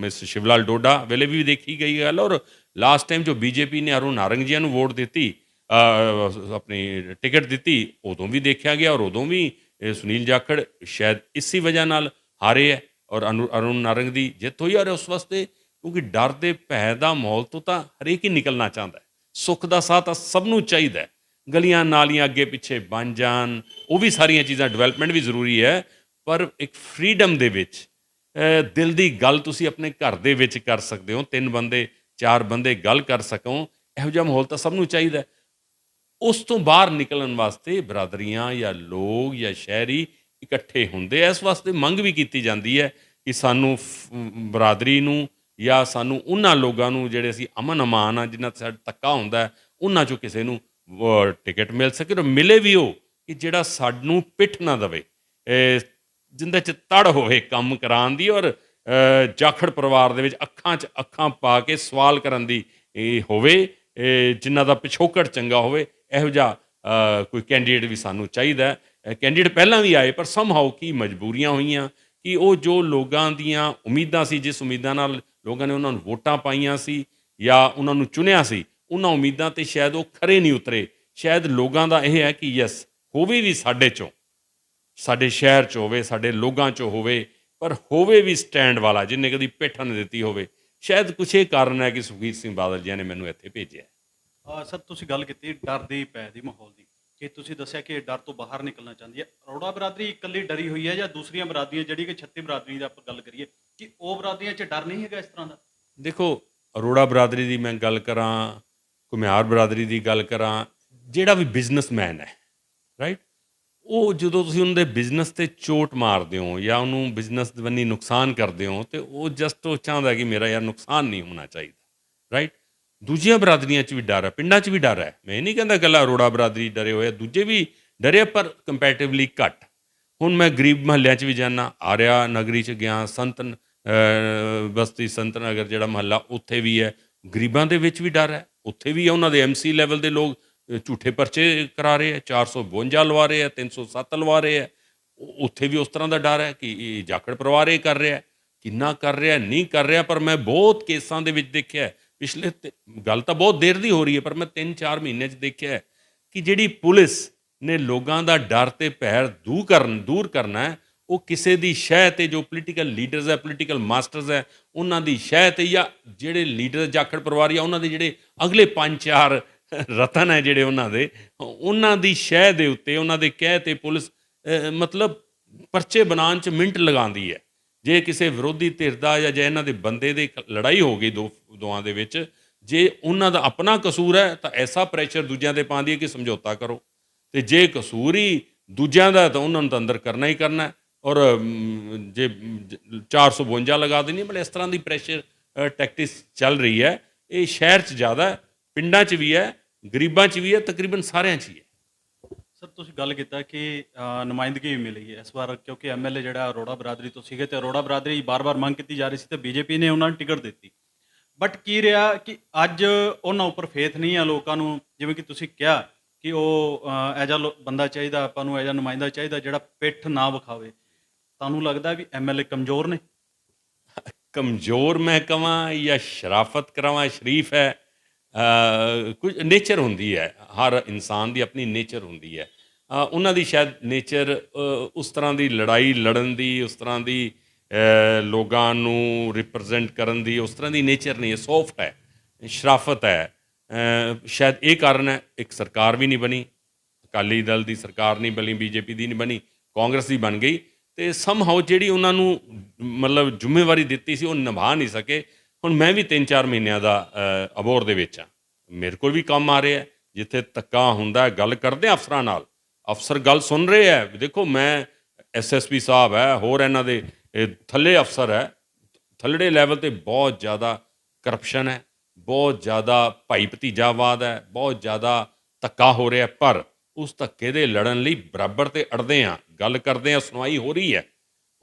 ਮਿਸ ਸ਼ਿਵਲਾਲ ਡੋਡਾ ਵੇਲੇ ਵੀ ਦੇਖੀ ਗਈ ਗੱਲ, ਔਰ ਲਾਸਟ ਟਾਈਮ ਜੋ ਬੀਜੇਪੀ ਨੇ ਅਰੁਣ ਨਾਰੰਗ ਜੀਆਂ ਨੂੰ ਵੋਟ ਦਿੱਤੀ, ਆਪਣੀ ਟਿਕਟ ਦਿੱਤੀ, ਉਦੋਂ ਵੀ ਦੇਖਿਆ ਗਿਆ। ਔਰ ਉਦੋਂ ਵੀ ਸੁਨੀਲ ਜਾਖੜ ਸ਼ਾਇਦ ਇਸੀ ਵਜ੍ਹਾ ਨਾਲ ਹਾਰੇ ਹੈ ਔਰ ਅਰੁਣ ਨਾਰੰਗ ਦੀ ਜਿੱਤ ਹੋਈ। ਔਰ ਉਸ ਵਾਸਤੇ ਕਿਉਂਕਿ ਡਰ ਦੇ ਭੈ ਦਾ ਮਾਹੌਲ ਤੋਂ ਤਾਂ ਹਰੇਕ ਹੀ ਨਿਕਲਣਾ ਚਾਹੁੰਦਾ ਹੈ। ਸੁੱਖ ਦਾ ਸਾਹ ਤਾਂ ਸਭ ਨੂੰ ਚਾਹੀਦਾ ਹੈ, ਗਲੀਆਂ ਨਾਲੀਆਂ ਅੱਗੇ ਪਿੱਛੇ ਬਣ ਜਾਣ, ਉਹ ਵੀ ਸਾਰੀਆਂ ਚੀਜ਼ਾਂ, ਡਿਵੈਲਪਮੈਂਟ ਵੀ ਜ਼ਰੂਰੀ ਹੈ, ਪਰ ਇੱਕ ਫਰੀਡਮ ਦੇ ਵਿੱਚ ਦਿਲ ਦੀ ਗੱਲ ਤੁਸੀਂ ਆਪਣੇ ਘਰ ਦੇ ਵਿੱਚ ਕਰ ਸਕਦੇ ਹੋ, 3 ਬੰਦੇ 4 ਬੰਦੇ ਗੱਲ ਕਰ ਸਕੋ, ਇਹੋ ਜਿਹਾ ਮਾਹੌਲ ਤਾਂ ਸਭ ਨੂੰ ਚਾਹੀਦਾ। ਉਸ ਤੋਂ ਬਾਹਰ ਨਿਕਲਣ ਵਾਸਤੇ ਬਰਾਦਰੀਆਂ ਜਾਂ ਲੋਕ ਜਾਂ ਸ਼ਹਿਰੀ ਇਕੱਠੇ ਹੁੰਦੇ ਆ। ਇਸ ਵਾਸਤੇ ਮੰਗ ਵੀ ਕੀਤੀ ਜਾਂਦੀ ਹੈ ਕਿ ਸਾਨੂੰ ਬਰਾਦਰੀ ਨੂੰ ਜਾਂ ਸਾਨੂੰ ਉਹਨਾਂ ਲੋਕਾਂ ਨੂੰ ਜਿਹੜੇ ਅਸੀਂ ਅਮਨ ਅਮਾਨ ਆ, ਜਿਨ੍ਹਾਂ 'ਤੇ ਸਾਡਾ ਧੱਕਾ ਹੁੰਦਾ, ਉਹਨਾਂ 'ਚੋਂ ਕਿਸੇ ਨੂੰ ਟਿਕਟ ਮਿਲ ਸਕੇ ਔਰ ਮਿਲੇ ਵੀ ਉਹ ਕਿ ਜਿਹੜਾ ਸਾਨੂੰ ਪਿੱਠ ਨਾ ਦੇਵੇ, ਜਿੰਦੇ 'ਚ ਤੜ ਹੋਵੇ ਕੰਮ ਕਰਾਉਣ ਦੀ, ਔਰ ਜਾਖੜ ਪਰਿਵਾਰ ਦੇ ਵਿੱਚ ਅੱਖਾਂ 'ਚ ਅੱਖਾਂ ਪਾ ਕੇ ਸਵਾਲ ਕਰਨ ਦੀ ਹੋਵੇ, ਜਿਨ੍ਹਾਂ ਦਾ ਪਿਛੋਕੜ ਚੰਗਾ ਹੋਵੇ। ਇਹੋ ਜਿਹਾ ਕੋਈ ਕੈਂਡੀਡੇਟ ਵੀ ਸਾਨੂੰ ਚਾਹੀਦਾ। ਕੈਂਡੀਡੇਟ ਪਹਿਲਾਂ ਵੀ ਆਏ, ਪਰ ਸਮਹਾਓ ਕੀ ਮਜਬੂਰੀਆਂ ਹੋਈਆਂ ਕਿ ਉਹ ਜੋ ਲੋਕਾਂ ਦੀਆਂ ਉਮੀਦਾਂ ਸੀ, ਜਿਸ ਉਮੀਦਾਂ ਨਾਲ ਲੋਕਾਂ ਨੇ ਉਹਨਾਂ ਨੂੰ ਵੋਟਾਂ ਪਾਈਆਂ ਸੀ ਜਾਂ ਉਹਨਾਂ ਨੂੰ ਚੁਣਿਆ ਸੀ, ਉਹਨਾਂ ਉਮੀਦਾਂ 'ਤੇ ਸ਼ਾਇਦ ਉਹ ਖਰੇ ਨਹੀਂ ਉਤਰੇ। ਸ਼ਾਇਦ ਲੋਕਾਂ ਦਾ ਇਹ ਹੈ ਕਿ ਯੈਸ, ਹੋਵੇ ਵੀ ਸਾਡੇ 'ਚੋਂ, ਸਾਡੇ ਸ਼ਹਿਰ 'ਚ ਹੋਵੇ, ਸਾਡੇ ਲੋਕਾਂ 'ਚ ਹੋਵੇ, ਪਰ ਹੋਵੇ ਵੀ ਸਟੈਂਡ ਵਾਲਾ, ਜਿਹਨੇ ਕਦੀ ਪਿੱਠ ਨਾ ਦਿੱਤੀ ਹੋਵੇ। ਸ਼ਾਇਦ ਕੁਛ ਇਹ ਕਾਰਨ ਹੈ ਕਿ ਸੁਖਬੀਰ ਸਿੰਘ ਬਾਦਲ ਜੀ ਨੇ ਮੈਨੂੰ ਇੱਥੇ ਭੇਜਿਆ। ਸਰ, ਤੁਸੀਂ ਗੱਲ ਕੀਤੀ ਡਰ ਦੀ, ਭੈ ਦੀ ਮਾਹੌਲ ਦੀ, ਕਿ ਤੁਸੀਂ ਦੱਸਿਆ ਕਿ ਡਰ ਤੋਂ ਬਾਹਰ ਨਿਕਲਣਾ ਚਾਹੁੰਦੀ ਹੈ। ਅਰੋੜਾ ਬਰਾਦਰੀ ਇਕੱਲੀ ਡਰੀ ਹੋਈ ਹੈ ਜਾਂ ਦੂਸਰੀਆਂ ਬਰਾਦਰੀਆਂ, ਜਿਹੜੀ ਕਿ 36 ਬਰਾਦਰੀ ਦੀ ਆਪਾਂ ਗੱਲ ਕਰੀਏ, ਕਿ ਉਹ ਬਰਾਦਰੀਆਂ 'ਚ ਡਰ ਨਹੀਂ ਹੈਗਾ ਇਸ ਤਰ੍ਹਾਂ ਦਾ? ਦੇਖੋ, ਅਰੋੜਾ ਬਰਾਦਰੀ ਦੀ ਮੈਂ ਗੱਲ ਕਰਾਂ, ਘੁਮਿਆਰ ਬਰਾਦਰੀ ਦੀ ਗੱਲ ਕਰਾਂ, ਜਿਹੜਾ ਵੀ ਬਿਜ਼ਨਸਮੈਨ ਹੈ, ਰਾਈਟ, ਉਹ ਜਦੋਂ ਤੁਸੀਂ ਉਹਨਾਂ ਦੇ ਬਿਜ਼ਨਸ 'ਤੇ ਚੋਟ ਮਾਰਦੇ ਹੋ ਜਾਂ ਉਹਨੂੰ ਬਿਜ਼ਨਸ ਬੰਨੀ ਨੁਕਸਾਨ ਕਰਦੇ ਹੋ, ਅਤੇ ਉਹ ਜਸਟ ਉਹ ਚਾਹੁੰਦਾ ਕਿ ਮੇਰਾ ਯਾਰ ਨੁਕਸਾਨ ਨਹੀਂ ਹੋਣਾ ਚਾਹੀਦਾ, ਰਾਈਟ। ਦੂਜੀਆਂ ਬਰਾਦਰੀਆਂ 'ਚ ਵੀ ਡਰ ਹੈ, ਪਿੰਡਾਂ 'ਚ ਵੀ ਡਰ ਹੈ। ਮੈਂ ਨਹੀਂ ਕਹਿੰਦਾ ਇਕੱਲਾ ਅਰੋੜਾ ਬਰਾਦਰੀ ਡਰੇ ਹੋਏ, ਦੂਜੇ ਵੀ ਡਰੇ, ਪਰ ਕੰਪੈਰੇਟਿਵਲੀ ਘੱਟ। ਹੁਣ ਮੈਂ ਗਰੀਬ ਮਹੱਲਿਆਂ 'ਚ ਵੀ ਜਾਂਦਾ, ਆਰਿਆ ਨਗਰੀ 'ਚ ਗਿਆ, ਸੰਤ ਬਸਤੀ ਸੰਤ ਨਗਰ ਜਿਹੜਾ ਮਹੱਲਾ, ਉੱਥੇ ਵੀ ਹੈ, ਗਰੀਬਾਂ ਦੇ ਵਿੱਚ ਵੀ ਡਰ ਹੈ। ਉੱਥੇ ਵੀ ਉਹਨਾਂ ਦੇ MC ਲੈਵਲ ਦੇ ਲੋਕ ਝੂਠੇ ਪਰਚੇ ਕਰਾ ਰਹੇ ਆ, 452 ਲਵਾ ਰਹੇ ਆ, 307 ਲਵਾ ਰਹੇ ਆ। ਉੱਥੇ ਵੀ ਉਸ ਤਰ੍ਹਾਂ ਦਾ ਡਰ ਹੈ ਕਿ ਇਹ ਜਾਖੜ ਪਰਿਵਾਰ ਇਹ ਕਰ ਰਿਹਾ, ਕਿੰਨਾ ਕਰ ਰਿਹਾ ਨਹੀਂ ਕਰ ਰਿਹਾ। ਪਰ ਮੈਂ ਬਹੁਤ ਕੇਸਾਂ ਦੇ ਵਿੱਚ ਦੇਖਿਆ, ਪਿਛਲੇ ਗੱਲ ਤਾਂ ਬਹੁਤ ਦੇਰ ਦੀ ਹੋ ਰਹੀ ਹੈ, ਪਰ ਮੈਂ 3-4 ਮਹੀਨੇ 'ਚ ਦੇਖਿਆ ਕਿ ਜਿਹੜੀ ਪੁਲਿਸ ਨੇ ਲੋਕਾਂ ਦਾ ਡਰ ਤੇ ਭੈਰ ਦੂਰ ਕਰਨਾ ਹੈ, ਉਹ ਕਿਸੇ ਦੀ ਸ਼ਹਿ 'ਤੇ, ਜੋ ਪੋਲੀਟੀਕਲ ਲੀਡਰਸ ਹੈ, ਪੋਲੀਟੀਕਲ ਮਾਸਟਰਸ ਹੈ, ਉਹਨਾਂ ਦੀ ਸ਼ਹਿ 'ਤੇ, ਜਾਂ ਜਿਹੜੇ ਲੀਡਰ ਜਾਖੜ ਪਰਿਵਾਰ ਜਾਂ ਉਹਨਾਂ ਦੇ ਜਿਹੜੇ ਅਗਲੇ 5-4 ਰਤਨ ਹੈ ਜਿਹੜੇ ਉਹਨਾਂ ਦੀ ਸ਼ਹਿ ਦੇ ਉੱਤੇ, ਉਹਨਾਂ ਦੇ ਕਹਿ 'ਤੇ ਪੁਲਿਸ ਮਤਲਬ ਪਰਚੇ ਬਣਾਉਣ 'ਚ ਮਿੰਟ ਲਗਾਉਂਦੀ ਹੈ। ਜੇ ਕਿਸੇ ਵਿਰੋਧੀ ਧਿਰ ਦਾ ਜਾਂ ਜੇ ਇਹਨਾਂ ਦੇ ਬੰਦੇ ਦੇ ਲੜਾਈ ਹੋ ਗਈ ਦੋਵਾਂ ਦੇ ਵਿੱਚ, ਜੇ ਉਹਨਾਂ ਦਾ ਆਪਣਾ ਕਸੂਰ ਹੈ ਤਾਂ ਐਸਾ ਪ੍ਰੈਸ਼ਰ ਦੂਜਿਆਂ 'ਤੇ ਪਾਉਂਦੀ ਹੈ ਕਿ ਸਮਝੌਤਾ ਕਰੋ, ਅਤੇ ਜੇ ਕਸੂਰ ਹੀ ਦੂਜਿਆਂ ਦਾ ਤਾਂ ਉਹਨਾਂ ਨੂੰ ਤਾਂ ਅੰਦਰ ਕਰਨਾ ਹੀ ਕਰਨਾ। ਔਰ ਜੇ 452 ਲਗਾ ਦੇਣੀ, ਮਤਲਬ ਇਸ ਤਰ੍ਹਾਂ ਦੀ ਪ੍ਰੈਸ਼ਰ ਟੈਕਟਿਕਸ ਚੱਲ ਰਹੀ ਹੈ। ਇਹ ਸ਼ਹਿਰ 'ਚ ਜ਼ਿਆਦਾ, ਪਿੰਡਾਂ 'ਚ ਵੀ ਹੈ, ਗਰੀਬਾਂ 'ਚ ਵੀ ਹੈ, ਤਕਰੀਬਨ ਸਾਰਿਆਂ 'ਚ ਹੀ ਹੈ। ਸਰ, ਤੁਸੀਂ ਗੱਲ ਕੀਤਾ ਕਿ ਨੁਮਾਇੰਦਗੀ ਵੀ ਮਿਲੀ ਹੈ ਇਸ ਵਾਰ, ਕਿਉਂਕਿ MLA ਜਿਹੜਾ ਅਰੋੜਾ ਬਰਾਦਰੀ ਤੋਂ ਸੀਗੇ, ਅਤੇ ਅਰੋੜਾ ਬਰਾਦਰੀ ਬਾਰ-ਬਾਰ ਮੰਗ ਕੀਤੀ ਜਾ ਰਹੀ ਸੀ, ਅਤੇ BJP ਨੇ ਉਹਨਾਂ ਨੂੰ ਟਿਕਟ ਦਿੱਤੀ। ਬਟ ਕੀ ਰਿਹਾ ਕਿ ਅੱਜ ਉਹਨਾਂ ਉੱਪਰ ਫੇਥ ਨਹੀਂ ਆ ਲੋਕਾਂ ਨੂੰ, ਜਿਵੇਂ ਕਿ ਤੁਸੀਂ ਕਿਹਾ ਕਿ ਉਹ ਇਹੋ ਜਿਹਾ ਬੰਦਾ ਚਾਹੀਦਾ, ਆਪਾਂ ਨੂੰ ਇਹੋ ਜਿਹਾ ਨੁਮਾਇੰਦਾ ਚਾਹੀਦਾ ਜਿਹੜਾ ਪਿੱਠ ਨਾ ਵਿਖਾਵੇ। ਤੁਹਾਨੂੰ ਲੱਗਦਾ ਵੀ MLA ਕਮਜ਼ੋਰ ਨੇ? ਕਮਜ਼ੋਰ ਮੈਂ ਕਹਾਂ ਜਾਂ ਸ਼ਰਾਫਤ ਕਰਾਵਾਂ, ਸ਼ਰੀਫ ਹੈ, ਕੁਝ ਨੇਚਰ ਹੁੰਦੀ ਹੈ, ਹਰ ਇਨਸਾਨ ਦੀ ਆਪਣੀ ਨੇਚਰ ਹੁੰਦੀ ਹੈ। ਉਹਨਾਂ ਦੀ ਸ਼ਾਇਦ ਨੇਚਰ ਉਸ ਤਰ੍ਹਾਂ ਦੀ ਲੜਾਈ ਲੜਨ ਦੀ, ਉਸ ਤਰ੍ਹਾਂ ਦੀ ਲੋਕਾਂ ਨੂੰ ਰਿਪਰੈਜ਼ੈਂਟ ਕਰਨ ਦੀ ਉਸ ਤਰ੍ਹਾਂ ਦੀ ਨੇਚਰ ਨਹੀਂ ਹੈ, ਸੌਫਟ ਹੈ, ਸ਼ਰਾਫਤ ਹੈ। ਸ਼ਾਇਦ ਇਹ ਕਾਰਨ ਹੈ, ਇੱਕ ਸਰਕਾਰ ਵੀ ਨਹੀਂ ਬਣੀ, ਅਕਾਲੀ ਦਲ ਦੀ ਸਰਕਾਰ ਨਹੀਂ ਬਣੀ, ਬੀਜੇਪੀ ਦੀ ਨਹੀਂ ਬਣੀ, ਕਾਂਗਰਸ ਦੀ ਬਣ ਗਈ, ਅਤੇ ਸਮਹਾਓ ਜਿਹੜੀ ਉਹਨਾਂ ਨੂੰ ਮਤਲਬ ਜ਼ਿੰਮੇਵਾਰੀ ਦਿੱਤੀ ਸੀ ਉਹ ਨਿਭਾ ਨਹੀਂ ਸਕੇ। ਹੁਣ ਮੈਂ ਵੀ 3-4 ਮਹੀਨਿਆਂ ਦਾ ਅਬੋਹਰ ਦੇ ਵਿੱਚ ਹਾਂ, ਮੇਰੇ ਕੋਲ ਵੀ ਕੰਮ ਆ ਰਿਹਾ, ਜਿੱਥੇ ਧੱਕਾ ਹੁੰਦਾ ਗੱਲ ਕਰਦੇ ਅਫਸਰਾਂ ਨਾਲ, ਅਫਸਰ ਗੱਲ ਸੁਣ ਰਹੇ ਹੈ। ਦੇਖੋ ਮੈਂ ਐਸਐਸਪੀ ਸਾਹਿਬ ਹੈ, ਹੋਰ ਇਹਨਾਂ ਦੇ ਥੱਲੇ ਅਫਸਰ ਹੈ, ਥੱਲੜੇ ਲੈਵਲ 'ਤੇ ਬਹੁਤ ਜ਼ਿਆਦਾ ਕਰਪਸ਼ਨ ਹੈ, ਬਹੁਤ ਜ਼ਿਆਦਾ ਭਾਈ ਭਤੀਜਾਵਾਦ ਹੈ, ਬਹੁਤ ਜ਼ਿਆਦਾ ਧੱਕਾ ਹੋ ਰਿਹਾ। ਪਰ ਉਸ ਧੱਕੇ ਦੇ ਲੜਨ ਲਈ ਬਰਾਬਰ 'ਤੇ ਅੜਦੇ ਹਾਂ, ਗੱਲ ਕਰਦੇ ਹਾਂ, ਸੁਣਵਾਈ ਹੋ ਰਹੀ ਹੈ।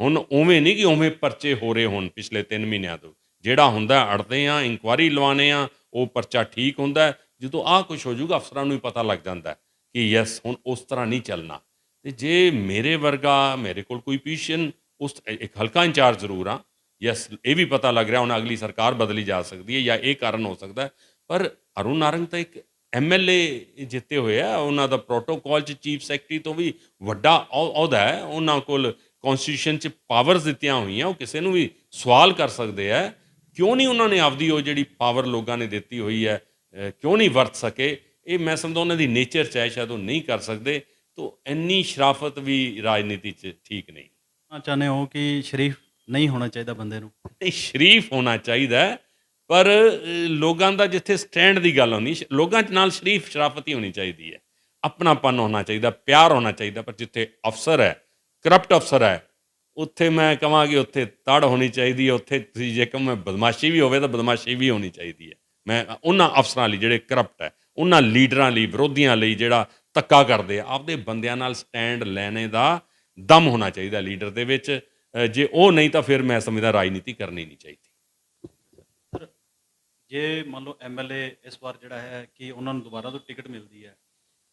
ਹੁਣ ਉਵੇਂ ਨਹੀਂ ਕਿ ਉਵੇਂ ਪਰਚੇ ਹੋ ਰਹੇ ਹੁਣ ਪਿਛਲੇ 3 ਮਹੀਨਿਆਂ ਤੋਂ, ਜਿਹੜਾ ਹੁੰਦਾ ਅੜਦੇ ਹਾਂ, ਇਨਕੁਆਇਰੀ ਲਵਾਉਂਦੇ ਹਾਂ, ਉਹ ਪਰਚਾ ਠੀਕ ਹੁੰਦਾ। ਜਦੋਂ ਆਹ ਕੁਛ ਹੋ ਜਾਊਗਾ ਅਫਸਰਾਂ ਨੂੰ ਵੀ ਪਤਾ ਲੱਗ ਜਾਂਦਾ ਕਿ ਯੈਸ ਹੁਣ ਉਸ ਤਰ੍ਹਾਂ ਨਹੀਂ ਚੱਲਣਾ। ਅਤੇ ਜੇ ਮੇਰੇ ਵਰਗਾ, ਮੇਰੇ ਕੋਲ ਕੋਈ ਪੋਜੀਸ਼ਨ, ਉਸ ਇੱਕ ਹਲਕਾ ਇੰਚਾਰਜ ਜ਼ਰੂਰ ਹਾਂ, ਯੈਸ ਇਹ ਵੀ ਪਤਾ ਲੱਗ ਰਿਹਾ ਹੁਣ ਅਗਲੀ ਸਰਕਾਰ ਬਦਲੀ ਜਾ ਸਕਦੀ ਹੈ ਜਾਂ ਇਹ ਕਾਰਨ ਹੋ ਸਕਦਾ, ਪਰ ਅਰੁਣ ਨਾਰੰਗ ਤਾਂ ਇੱਕ MLA ਜਿੱਤੇ ਹੋਏ ਆ, ਉਹਨਾਂ ਦਾ ਪ੍ਰੋਟੋਕਾਲ 'ਚ ਚੀਫ ਸੈਕਟਰੀ ਤੋਂ ਵੀ ਵੱਡਾ ਅਹੁਦਾ ਹੈ, ਉਹਨਾਂ ਕੋਲ ਕੌਨਸਟੀਟਿਊਸ਼ਨ 'ਚ ਪਾਵਰਸ ਦਿੱਤੀਆਂ ਹੋਈਆਂ, ਉਹ ਕਿਸੇ ਨੂੰ ਵੀ ਸਵਾਲ ਕਰ ਸਕਦੇ ਹੈ। ਕਿਉਂ ਨਹੀਂ ਉਹਨਾਂ ਨੇ ਆਪਦੀ ਉਹ ਜਿਹੜੀ ਪਾਵਰ ਲੋਕਾਂ ਨੇ ਦਿੱਤੀ ਹੋਈ ਹੈ ਕਿਉਂ ਨਹੀਂ ਵਰਤ ਸਕੇ? ਇਹ ਮੈਂ ਸਮਝਦਾ ਉਹਨਾਂ ਦੀ ਨੇਚਰ 'ਚ ਹੈ, ਸ਼ਾਇਦ ਉਹ ਨਹੀਂ ਕਰ ਸਕਦੇ। ਤਾਂ ਇੰਨੀ ਸ਼ਰਾਫਤ ਵੀ ਰਾਜਨੀਤੀ 'ਚ ਠੀਕ ਨਹੀਂ। ਚਾਹੁੰਦੇ ਹੋ ਕਿ ਸ਼ਰੀਫ ਨਹੀਂ ਹੋਣਾ ਚਾਹੀਦਾ ਬੰਦੇ ਨੂੰ? ਨਹੀਂ, ਸ਼ਰੀਫ ਹੋਣਾ ਚਾਹੀਦਾ, ਪਰ ਲੋਕਾਂ ਦਾ ਜਿੱਥੇ ਸਟੈਂਡ ਦੀ ਗੱਲ ਆਉਂਦੀ, ਲੋਕਾਂ ਨਾਲ ਸ਼ਰੀਫ ਸ਼ਰਾਫਤ ਹੀ ਹੋਣੀ ਚਾਹੀਦੀ ਹੈ, ਆਪਣਾਪਨ ਹੋਣਾ ਚਾਹੀਦਾ, ਪਿਆਰ ਹੋਣਾ ਚਾਹੀਦਾ। ਪਰ ਜਿੱਥੇ ਅਫਸਰ ਹੈ, ਕਰਪਟ ਅਫਸਰ ਹੈ, ਉੱਥੇ ਮੈਂ ਕਹਾਂਗੀ ਉੱਥੇ ਤੜ ਹੋਣੀ ਚਾਹੀਦੀ ਹੈ। ਉੱਥੇ ਤੁਸੀਂ ਜੇ ਕਹੋ ਮੈਂ ਬਦਮਾਸ਼ੀ ਵੀ ਹੋਵੇ ਤਾਂ ਬਦਮਾਸ਼ੀ ਵੀ ਹੋਣੀ ਚਾਹੀਦੀ ਹੈ। ਮੈਂ ਉਹਨਾਂ ਅਫਸਰਾਂ ਲਈ ਜਿਹੜੇ ਕਰਪਟ ਹੈ, ਉਹਨਾਂ ਲੀਡਰਾਂ ਲਈ, ਵਿਰੋਧੀਆਂ ਲਈ ਜਿਹੜਾ ਧੱਕਾ ਕਰਦੇ ਆ, ਆਪਦੇ ਬੰਦਿਆਂ ਨਾਲ ਸਟੈਂਡ ਲੈਣੇ ਦਾ ਦਮ ਹੋਣਾ ਚਾਹੀਦਾ ਲੀਡਰ ਦੇ ਵਿੱਚ। ਜੇ ਉਹ ਨਹੀਂ ਤਾਂ ਫਿਰ ਮੈਂ ਸਮਝਦਾ ਰਾਜਨੀਤੀ ਕਰਨੀ ਨਹੀਂ ਚਾਹੀਦੀ। ਜੇ ਮੰਨ ਲਓ MLA ਇਸ ਵਾਰ ਜਿਹੜਾ ਹੈ ਕਿ ਉਹਨਾਂ ਨੂੰ ਦੁਬਾਰਾ ਤੋਂ ਟਿਕਟ ਮਿਲਦੀ ਹੈ,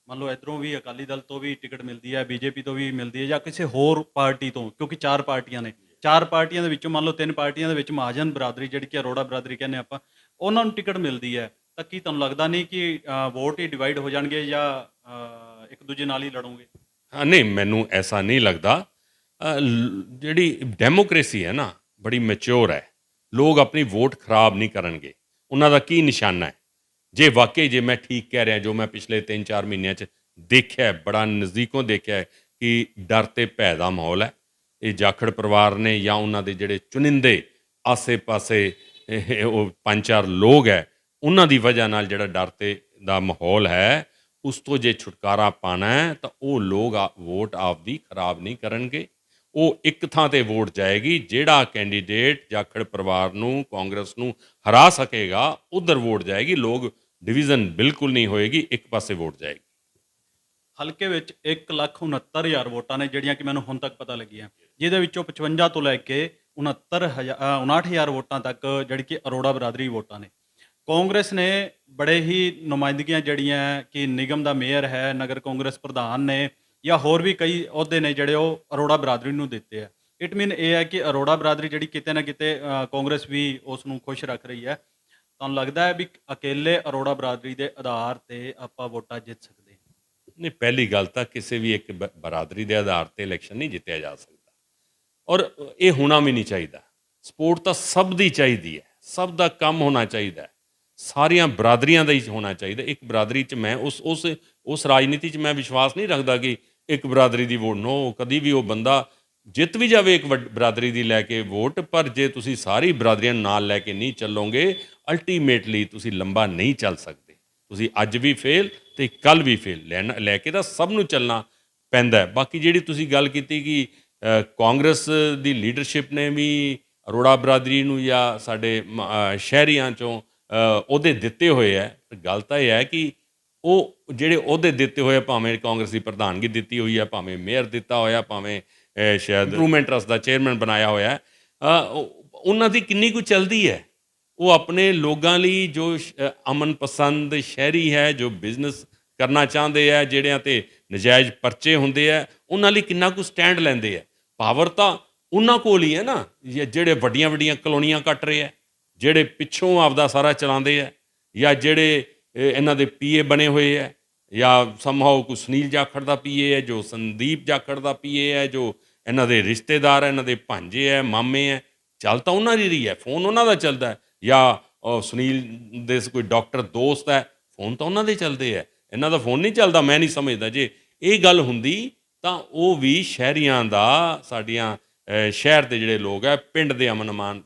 ਮੰਨ ਲਓ ਇੱਧਰੋਂ ਵੀ ਅਕਾਲੀ ਦਲ ਤੋਂ ਵੀ ਟਿਕਟ ਮਿਲਦੀ ਹੈ, BJP ਤੋਂ ਵੀ ਮਿਲਦੀ ਹੈ, ਜਾਂ ਕਿਸੇ ਹੋਰ ਪਾਰਟੀ ਤੋਂ, ਕਿਉਂਕਿ 4 ਪਾਰਟੀਆਂ ਨੇ, 4 ਪਾਰਟੀਆਂ ਦੇ ਵਿੱਚੋਂ ਮੰਨ ਲਓ 3 ਪਾਰਟੀਆਂ ਦੇ ਵਿੱਚ ਮਹਾਜਨ ਬਰਾਦਰੀ ਜਿਹੜੀ ਕਿ ਅਰੋੜਾ ਬਰਾਦਰੀ ਕਹਿੰਦੇ ਆਪਾਂ, ਉਹਨਾਂ ਨੂੰ ਟਿਕਟ ਮਿਲਦੀ ਹੈ, ਤਾਂ ਕੀ ਤੁਹਾਨੂੰ ਲੱਗਦਾ ਨਹੀਂ ਕਿ ਵੋਟ ਹੀ ਡਿਵਾਈਡ ਹੋ ਜਾਣਗੇ ਜਾਂ ਇੱਕ ਦੂਜੇ ਨਾਲ ਹੀ ਲੜੋਗੇ? ਹਾਂ, ਨਹੀਂ, ਮੈਨੂੰ ਐਸਾ ਨਹੀਂ ਲੱਗਦਾ। ਜਿਹੜੀ ਡੈਮੋਕ੍ਰੇਸੀ ਹੈ ਨਾ, ਬੜੀ ਮੈਚਿਓਰ ਹੈ, ਲੋਕ ਆਪਣੀ ਵੋਟ ਖਰਾਬ ਨਹੀਂ ਕਰਨਗੇ। ਉਹਨਾਂ ਦਾ ਕੀ ਨਿਸ਼ਾਨਾ ਹੈ? ਜੇ ਵਾਕਈ ਜੇ ਮੈਂ ਠੀਕ ਕਹਿ ਰਿਹਾ, ਜੋ ਮੈਂ ਪਿਛਲੇ 3-4 ਮਹੀਨਿਆਂ 'ਚ ਦੇਖਿਆ, ਬੜਾ ਨਜ਼ਦੀਕੋਂ ਦੇਖਿਆ ਕਿ ਡਰ ਅਤੇ ਭੈ ਦਾ ਮਾਹੌਲ ਹੈ। ਇਹ ਜਾਖੜ ਪਰਿਵਾਰ ਨੇ ਜਾਂ ਉਹਨਾਂ ਦੇ ਜਿਹੜੇ ਚੁਣਿੰਦੇ ਆਸੇ-ਪਾਸੇ ਉਹ 5-4 ਲੋਕ ਹੈ, ਉਹਨਾਂ ਦੀ ਵਜ੍ਹਾ ਨਾਲ ਜਿਹੜਾ ਡਰ ਅਤੇ ਦਾ ਮਾਹੌਲ ਹੈ, ਉਸ ਤੋਂ ਜੇ ਛੁਟਕਾਰਾ ਪਾਉਣਾ ਹੈ ਤਾਂ ਉਹ ਲੋਕ ਵੋਟ ਆਪਦੀ ਖਰਾਬ ਨਹੀਂ ਕਰਨਗੇ। ਉਹ ਇੱਕ ਥਾਂ 'ਤੇ ਵੋਟ ਜਾਏਗੀ, ਜਿਹੜਾ ਕੈਂਡੀਡੇਟ ਜਾਖੜ ਪਰਿਵਾਰ ਨੂੰ, ਕਾਂਗਰਸ ਨੂੰ ਹਰਾ ਸਕੇਗਾ, ਉੱਧਰ ਵੋਟ ਜਾਏਗੀ। ਲੋਕ ਡਿਵੀਜ਼ਨ ਬਿਲਕੁਲ ਨਹੀਂ ਹੋਏਗੀ, ਇੱਕ ਪਾਸੇ ਵੋਟ ਜਾਏਗੀ। ਹਲਕੇ ਵਿੱਚ 1,69,000 ਵੋਟਾਂ ਨੇ ਜਿਹੜੀਆਂ ਕਿ ਮੈਨੂੰ ਹੁਣ ਤੱਕ ਪਤਾ ਲੱਗੀਆਂ, ਜਿਹਦੇ ਵਿੱਚੋਂ 55 ਤੋਂ ਲੈ ਕੇ 59,000 ਵੋਟਾਂ ਤੱਕ ਜਿਹੜੀ ਕਿ ਅਰੋੜਾ ਬਰਾਦਰੀ ਵੋਟਾਂ ਨੇ। ਕਾਂਗਰਸ ਨੇ ਬੜੇ ਹੀ ਨੁਮਾਇੰਦਗੀਆਂ ਜਿਹੜੀਆਂ ਕਿ ਨਿਗਮ ਦਾ ਮੇਅਰ ਹੈ, ਨਗਰ ਕਾਂਗਰਸ ਪ੍ਰਧਾਨ ਨੇ, ਜਾਂ ਹੋਰ ਵੀ ਕਈ ਅਹੁਦੇ ਨੇ ਜਿਹੜੇ ਉਹ ਅਰੋੜਾ ਬਰਾਦਰੀ ਨੂੰ ਦਿੱਤੇ ਆ। ਇਟ ਮੀਨ ਇਹ ਹੈ ਕਿ ਅਰੋੜਾ ਬਰਾਦਰੀ ਜਿਹੜੀ ਕਿਤੇ ਨਾ ਕਿਤੇ ਕਾਂਗਰਸ ਵੀ ਉਸ ਨੂੰ ਖੁਸ਼ ਰੱਖ ਰਹੀ ਹੈ। ਤੁਹਾਨੂੰ ਲੱਗਦਾ ਹੈ ਵੀ ਅਕੇਲੇ ਅਰੋੜਾ ਬਰਾਦਰੀ ਦੇ ਆਧਾਰ 'ਤੇ ਆਪਾਂ ਵੋਟਾਂ ਜਿੱਤ ਸਕਦੇ ਹਾਂ? ਨਹੀਂ, ਪਹਿਲੀ ਗੱਲ ਤਾਂ ਕਿਸੇ ਵੀ ਇੱਕ ਬਰਾਦਰੀ ਦੇ ਆਧਾਰ 'ਤੇ ਇਲੈਕਸ਼ਨ ਨਹੀਂ ਜਿੱਤਿਆ ਜਾ ਸਕਦਾ, ਔਰ ਇਹ ਹੋਣਾ ਵੀ ਨਹੀਂ ਚਾਹੀਦਾ। ਸਪੋਰਟ ਤਾਂ ਸਭ ਦੀ ਚਾਹੀਦੀ ਹੈ, ਸਭ ਦਾ ਕੰਮ ਹੋਣਾ ਚਾਹੀਦਾ, ਸਾਰੀਆਂ ਬਰਾਦਰੀਆਂ ਦਾ ਹੀ ਹੋਣਾ ਚਾਹੀਦਾ। ਇੱਕ ਬਰਾਦਰੀ 'ਚ ਮੈਂ ਉਸ ਰਾਜਨੀਤੀ 'ਚ ਮੈਂ ਵਿਸ਼ਵਾਸ ਨਹੀਂ ਰੱਖਦਾ ਕਿ ਇੱਕ ਬਰਾਦਰੀ ਦੀ ਵੋਟ, ਨੋ, ਕਦੀ ਵੀ ਉਹ ਬੰਦਾ ਜਿੱਤ ਵੀ ਜਾਵੇ ਇੱਕ ਬਰਾਦਰੀ ਦੀ ਲੈ ਕੇ ਵੋਟ, ਪਰ ਜੇ ਤੁਸੀਂ ਸਾਰੀ ਬਰਾਦਰੀਆਂ ਨੂੰ ਨਾਲ ਲੈ ਕੇ ਨਹੀਂ ਚੱਲੋਗੇ, ਅਲਟੀਮੇਟਲੀ ਤੁਸੀਂ ਲੰਬਾ ਨਹੀਂ ਚੱਲ ਸਕਦੇ। ਤੁਸੀਂ ਅੱਜ ਵੀ ਫੇਲ ਅਤੇ ਕੱਲ੍ਹ ਵੀ ਫੇਲ, ਲੈ ਕੇ ਤਾਂ ਸਭ ਨੂੰ ਚੱਲਣਾ ਪੈਂਦਾ। ਬਾਕੀ ਜਿਹੜੀ ਤੁਸੀਂ ਗੱਲ ਕੀਤੀ ਕਿ ਕਾਂਗਰਸ ਦੀ ਲੀਡਰਸ਼ਿਪ ਨੇ ਵੀ ਅਰੋੜਾ ਬਰਾਦਰੀ ਨੂੰ ਜਾਂ ਸਾਡੇ ਸ਼ਹਿਰੀਆਂ 'ਚੋਂ ਅਹੁਦੇ ਦਿੱਤੇ ਹੋਏ ਹੈ, ਗੱਲ ਤਾਂ ਇਹ ਹੈ ਕਿ ਉਹ ਜਿਹੜੇ ਅਹੁਦੇ ਦਿੱਤੇ ਹੋਏ, ਭਾਵੇਂ ਕਾਂਗਰਸ ਦੀ ਪ੍ਰਧਾਨਗੀ ਦਿੱਤੀ ਹੋਈ ਹੈ, ਭਾਵੇਂ ਮੇਅਰ ਦਿੱਤਾ ਹੋਇਆ, ਭਾਵੇਂ ਸ਼ਾਇਦ ਇੰਪਰੂਵਮੈਂਟ ਟਰਸਟ ਦਾ ਚੇਅਰਮੈਨ ਬਣਾਇਆ ਹੋਇਆ, ਉਹਨਾਂ ਦੀ ਕਿੰਨੀ ਕੁ ਚੱਲਦੀ ਹੈ? ਉਹ ਆਪਣੇ ਲੋਕਾਂ ਲਈ ਜੋ ਅਮਨ ਪਸੰਦ ਸ਼ਹਿਰੀ ਹੈ, ਜੋ ਬਿਜ਼ਨਸ ਕਰਨਾ ਚਾਹੁੰਦੇ ਹੈ, ਜਿਹੜਿਆਂ 'ਤੇ ਨਜਾਇਜ਼ ਪਰਚੇ ਹੁੰਦੇ ਹੈ, ਉਹਨਾਂ ਲਈ ਕਿੰਨਾ ਕੁ ਸਟੈਂਡ ਲੈਂਦੇ ਹੈ? ਪਾਵਰ ਤਾਂ ਉਹਨਾਂ ਕੋਲ ਹੀ ਹੈ ਨਾ, ਜਿਹੜੇ ਵੱਡੀਆਂ ਵੱਡੀਆਂ ਕਲੋਨੀਆਂ ਕੱਟ ਰਹੇ ਹੈ, ਜਿਹੜੇ ਪਿੱਛੋਂ ਆਪਦਾ ਸਾਰਾ ਚਲਾਉਂਦੇ ਹੈ, ਜਾਂ ਜਿਹੜੇ ਇਹਨਾਂ ਦੇ PA ਬਣੇ ਹੋਏ ਹੈ, ਜਾਂ ਸਮਹਾਓ ਕੋਈ ਸੁਨੀਲ ਜਾਖੜ ਦਾ PA ਹੈ, ਜੋ ਸੰਦੀਪ ਜਾਖੜ ਦਾ PA ਹੈ, ਜੋ ਇਹਨਾਂ ਦੇ ਰਿਸ਼ਤੇਦਾਰ ਹੈ, ਇਹਨਾਂ ਦੇ ਭਾਂਜੇ ਹੈ, ਮਾਮੇ ਹੈ, ਚੱਲ ਤਾਂ ਉਹਨਾਂ ਦੀ ਰਹੀ ਹੈ, ਫੋਨ ਉਹਨਾਂ ਦਾ ਚੱਲਦਾ ਹੈ। ਜਾਂ ਸੁਨੀਲ ਦੇ ਕੋਈ ਡਾਕਟਰ ਦੋਸਤ ਹੈ, ਫੋਨ ਤਾਂ ਉਹਨਾਂ ਦੇ ਚੱਲਦੇ ਹੈ, ਇਹਨਾਂ ਦਾ ਫੋਨ ਨਹੀਂ ਚੱਲਦਾ। ਮੈਂ ਨਹੀਂ ਸਮਝਦਾ ਜੇ ਇਹ ਗੱਲ ਹੁੰਦੀ ਤਾਂ ਉਹ ਵੀ ਸ਼ਹਿਰੀਆਂ ਦਾ, ਸਾਡੀਆਂ ਸ਼ਹਿਰ ਦੇ ਜਿਹੜੇ ਲੋਕ ਹੈ, ਪਿੰਡ ਦੇ ਅਮਨ ਅਮਾਨ